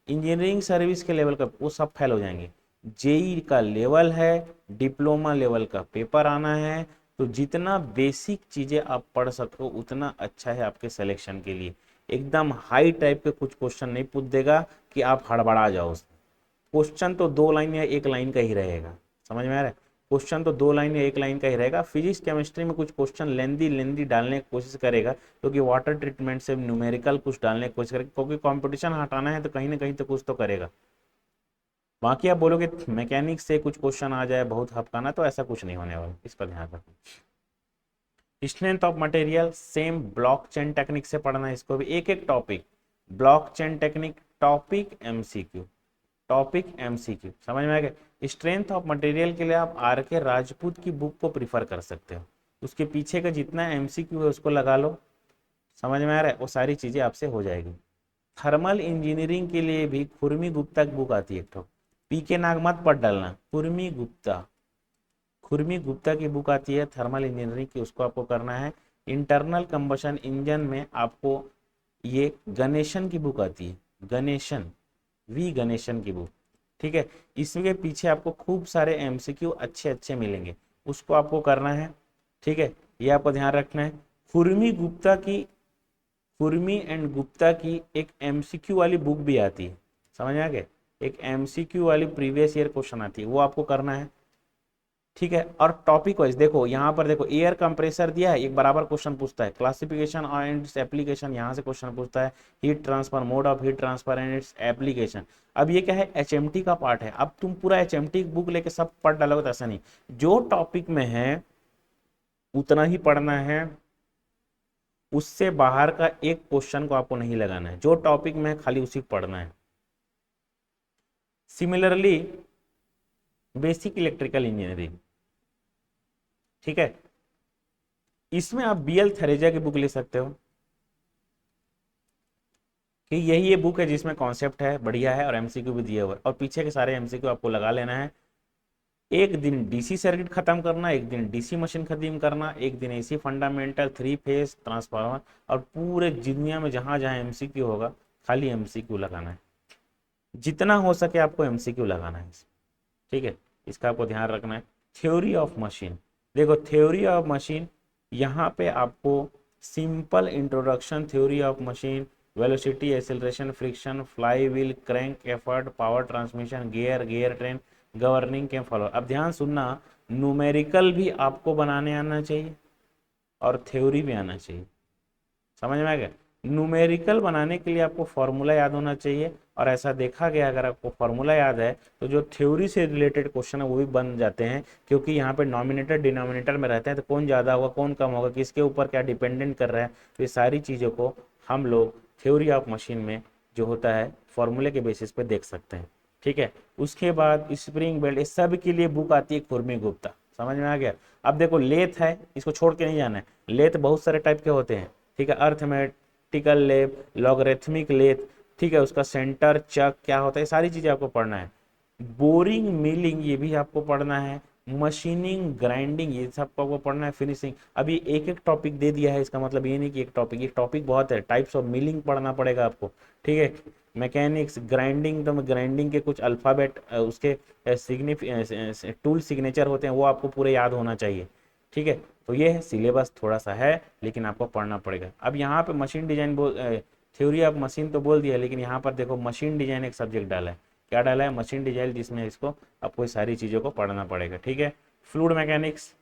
इंजीनियरिंग सर्विस के लेवल का वो सब फेल हो जाएंगे। जेई का लेवल है, डिप्लोमा लेवल का पेपर आना है, तो जितना बेसिक चीजें आप पढ़ सको उतना अच्छा है आपके सिलेक्शन के लिए। एकदम हाई टाइप के कुछ क्वेश्चन नहीं पूछ देगा कि आप हड़बड़ा जाओ। क्वेश्चन तो 2 लाइन या 1 लाइन का ही रहेगा, समझ में आ रहा है, क्वेश्चन तो 2 लाइन या 1 लाइन का ही रहेगा। फिजिक्स केमिस्ट्री में कुछ क्वेश्चन लेंदी लेंदी डालने की कोशिश करेगा, क्योंकि वाटर ट्रीटमेंट से न्यूमेरिकल कुछ डालने की कोशिश करेगा, क्योंकि कंपटीशन हटाना है तो कहीं ना कहीं तो कुछ तो करेगा। बाकी आप बोलोगे मैकेनिक्स से कुछ क्वेश्चन आ जाए बहुत हफ्काना, तो ऐसा कुछ नहीं होने वाला, इस पर ध्यान रखो। Strength of material same blockchain technique से पढ़ना है, इसको भी एक एक topic, blockchain technique, topic MCQ, topic MCQ, समझ में आ गया। स्ट्रेंथ ऑफ मटेरियल के लिए आप आर के राजपूत की बुक को प्रिफर कर सकते हो, उसके पीछे का जितना एमसीक्यू है उसको लगा लो, समझ में आ रहा है, वो सारी चीजें आपसे हो जाएगी। थर्मल इंजीनियरिंग के लिए भी खुरमी गुप्ता की बुक आती है एक तो, पीके नाग मत पढ़ डालना, खुरमी गुप्ता, खुरमी गुप्ता की बुक आती है थर्मल इंजीनियरिंग की, उसको आपको करना है। इंटरनल कंबशन इंजन में आपको ये गणेशन की बुक आती है, गणेशन, वी गणेशन की बुक, ठीक है। इसके पीछे आपको खूब सारे एमसीक्यू अच्छे अच्छे मिलेंगे, उसको आपको करना है, ठीक है, ये आपको ध्यान रखना है। खुरमी गुप्ता की, खुरमी एंड गुप्ता की एक एमसीक्यू वाली बुक भी आती है, समझ आ गया, एक एमसीक्यू वाली प्रीवियस ईयर क्वेश्चन आती है, वो आपको करना है, ठीक है। और टॉपिक वाइज देखो, यहाँ पर देखो एयर कंप्रेसर दिया है, एक बराबर क्वेश्चन पूछता है, क्लासिफिकेशन एंड इट्स एप्लीकेशन यहाँ से क्वेश्चन पूछता है, heat transfer, mode of heat transfer and its application. अब ये क्या है, एचएमटी का पार्ट है, अब तुम पूरा एचएमटी बुक लेके सब पढ़ डालोगे तो ऐसा नहीं, जो टॉपिक में है उतना ही पढ़ना है, उससे बाहर का एक क्वेश्चन को आपको नहीं लगाना है, जो टॉपिक में है खाली उसी को पढ़ना है। सिमिलरली बेसिक इलेक्ट्रिकल इंजीनियरिंग, ठीक है, इसमें आप बीएल थरेजा की बुक ले सकते हो, कि यही ये बुक है जिसमें कॉन्सेप्ट है, बढ़िया है, और एमसीक्यू भी दिया हुआ है, और पीछे के सारे एमसीक्यू आपको लगा लेना है। एक दिन डीसी सर्किट खत्म करना, एक दिन डीसी मशीन खत्म करना, एक दिन एसी फंडामेंटल, 3 फेज ट्रांसफार्मर, और पूरे दुनिया में जहां जहां एमसीक्यू होगा खाली एमसीक्यू लगाना है, जितना हो सके आपको एमसीक्यू लगाना है, ठीक है, इसका आपको ध्यान रखना है। थ्योरी ऑफ मशीन, देखो थ्योरी ऑफ मशीन, यहाँ पे आपको simple introduction, theory of machine, velocity, acceleration, friction, fly wheel, crank, effort, power transmission, gear, gear train, governing के फॉलो। अब ध्यान सुनना, न्यूमेरिकल भी आपको बनाने आना चाहिए और थ्योरी भी आना चाहिए, समझ में आ गया। न्यूमेरिकल बनाने के लिए आपको फॉर्मूला याद होना चाहिए, और ऐसा देखा गया अगर आपको फॉर्मूला याद है तो जो थ्योरी से रिलेटेड क्वेश्चन है वो भी बन जाते हैं, क्योंकि यहाँ पे नॉमिनेटर डिनोमिनेटर में रहते हैं, तो कौन ज़्यादा होगा कौन कम होगा, किसके ऊपर क्या डिपेंडेंट कर रहा है, तो ये सारी चीज़ों को हम लोग थ्योरी ऑफ मशीन में जो होता है फॉर्मूले के बेसिस पे देख सकते हैं, ठीक है। उसके बाद स्प्रिंग बेल्ट, इस सब के लिए बुक आती है खुरमी गुप्ता, समझ में आ गया। अब देखो लेथ है, इसको छोड़ के नहीं जाना है, लेथ बहुत सारे टाइप के होते हैं, ठीक है, अर्थमेटिकल लेथ, लॉगरिथमिक लेथ, ठीक है, उसका सेंटर चक क्या होता है, सारी चीजें आपको पढ़ना है। बोरिंग, मिलिंग ये भी आपको पढ़ना है, मशीनिंग, ग्राइंडिंग ये सब आपको पढ़ना है, फिनिशिंग। अभी एक एक टॉपिक दे दिया है, इसका मतलब ये नहीं कि एक टॉपिक बहुत है, टाइप्स ऑफ मिलिंग पढ़ना पड़ेगा आपको, ठीक है। मैकेनिक्स, ग्राइंडिंग, तो ग्राइंडिंग के कुछ अल्फाबेट उसके टूल सिग्नेचर होते हैं वो आपको पूरे याद होना चाहिए, ठीक है। तो ये है सिलेबस, थोड़ा सा है लेकिन आपको पढ़ना पड़ेगा। अब यहाँ पे machine design theory of machine तो बोल दिया, लेकिन यहाँ पर देखो मशीन डिजाइन एक सब्जेक्ट डाला है, क्या डाला है, मशीन डिजाइन, जिसमें इसको आपको सारी चीज़ों को पढ़ना पड़ेगा, ठीक है। Fluid mechanics,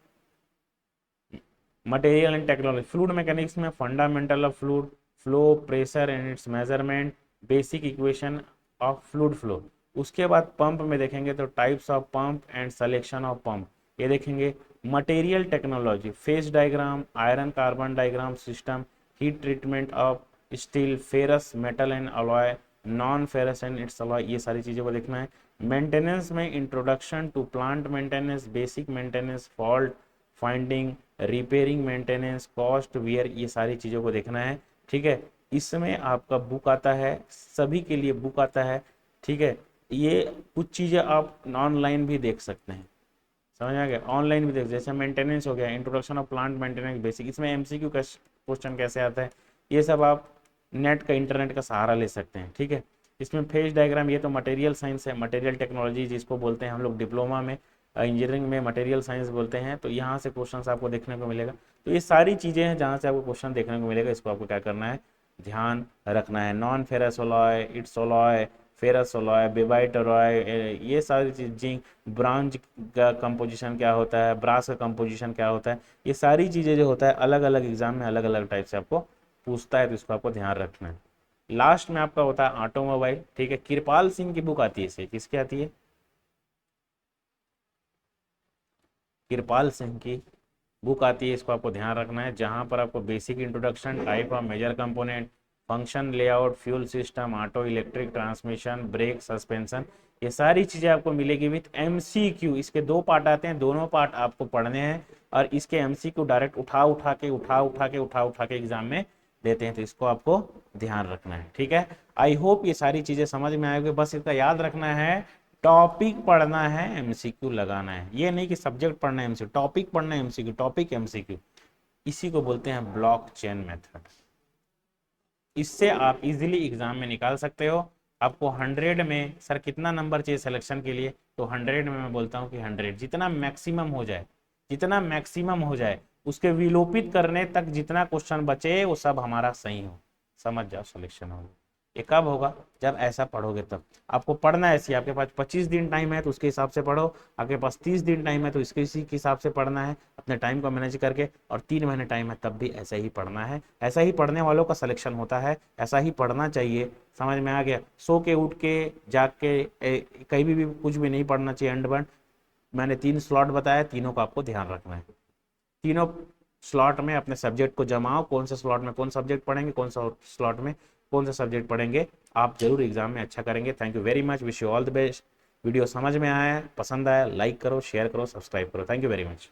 material and technology, fluid mechanics में fundamental of fluid, flow, pressure and its measurement, basic equation of fluid flow. उसके बाद पंप में देखेंगे तो types of pump and selection of pump, ये देखेंगे। Material technology, phase diagram, iron carbon diagram system, heat treatment of steel, ferrous metal and alloy, non ferrous and its alloy, ये सारी चीज़ों को देखना है। मेंटेनेंस में introduction to plant maintenance, basic maintenance, fault finding, repairing maintenance, cost wear, ये सारी चीज़ों को देखना है। ठीक है, इसमें आपका बुक आता है, सभी के लिए बुक आता है। ठीक है, ये कुछ चीज़ें आप ऑनलाइन भी देख सकते हैं, समझ आ गया, ऑनलाइन भी देख, जैसे मेंटेनेंस हो गया, introduction of plant maintenance basic, इसमें एमसीक्यू क्वेश्चन कैसे आता है, ये सब आप नेट का इंटरनेट का सहारा ले सकते हैं। ठीक है, इसमें फेज डायग्राम, ये तो मटेरियल साइंस है, मटेरियल टेक्नोलॉजी जिसको बोलते हैं हम लोग डिप्लोमा में, इंजीनियरिंग में मटेरियल साइंस बोलते हैं, तो यहाँ से क्वेश्चन आपको देखने को मिलेगा। तो ये सारी चीज़ें हैं जहाँ से आपको क्वेश्चन देखने को मिलेगा, इसको आपको क्या करना है, ध्यान रखना है। Non ferrous alloy, its alloy, ferrous alloy, babbitt alloy, ये सारी चीज़ें, ब्रांज का कंपोजिशन क्या होता है, ब्रास का कंपोजिशन क्या होता है, ये सारी चीज़ें जो होता है अलग अलग एग्जाम में अलग अलग टाइप से आपको पूछता है, तो इसको आपको ध्यान रखना है। लास्ट में आपका होता है ऑटोमोबाइल। ठीक है, कृपाल सिंह की बुक आती है, इसे किसकी आती है, कृपाल सिंह की बुक आती है, इसको आपको ध्यान रखना है, जहां पर आपको basic introduction, type of major component, function layout, fuel system, auto electric transmission, brake, suspension, ये सारी चीज़ें आपको मिलेगी विथ एमसीक्यू। इसके दो पार्ट आते हैं, दोनों पार्ट आपको पढ़ने हैं, और इसके एमसीक्यू डायरेक्ट उठा उठा के एग्जाम में देते हैं, तो इसको आपको ध्यान रखना है। ठीक है, आई होप ये सारी चीज़ें समझ में आएगी। बस इसका याद रखना है, टॉपिक पढ़ना है, एमसीक्यू लगाना है, ये नहीं कि सब्जेक्ट पढ़ना है एमसीक्यू, टॉपिक पढ़ना है एमसीक्यू, टॉपिक एमसीक्यू, इसी को बोलते हैं ब्लॉक चेन मेथड। इससे आप इजीली एग्जाम में निकाल सकते हो। आपको 100 में सर कितना नंबर चाहिए सिलेक्शन के लिए, तो 100 में मैं बोलता हूँ कि 100, जितना मैक्सिमम हो जाए, जितना मैक्सिमम हो जाए, उसके विलोपित करने तक जितना क्वेश्चन बचे वो सब हमारा सही हो, समझ जाओ सिलेक्शन होगा। ये कब होगा, जब ऐसा पढ़ोगे तब। आपको पढ़ना ऐसे, आपके पास 25 दिन टाइम है तो उसके हिसाब से पढ़ो, आपके पास 30 दिन टाइम है तो इसके इसी के हिसाब से पढ़ना है, अपने टाइम को मैनेज करके, और 3 महीने टाइम है तब भी ऐसा ही पढ़ना है। ऐसा ही पढ़ने वालों का सिलेक्शन होता है, ऐसा ही पढ़ना चाहिए। समझ में आ गया, सो के उठ के जाग के कहीं भी कुछ भी नहीं पढ़ना चाहिए अंड बंड। मैंने 3 स्लॉट बताया, तीनों का आपको ध्यान रखना है, तीनों स्लॉट में अपने सब्जेक्ट को जमाओ, कौन से स्लॉट में कौन सब्जेक्ट पढ़ेंगे, कौन सा स्लॉट में कौन सा सब्जेक्ट पढ़ेंगे, आप जरूर एग्जाम में अच्छा करेंगे। Thank you very much, wish you all the best. Video समझ में आया, पसंद आया, लाइक करो, शेयर करो, सब्सक्राइब करो। Thank you very much.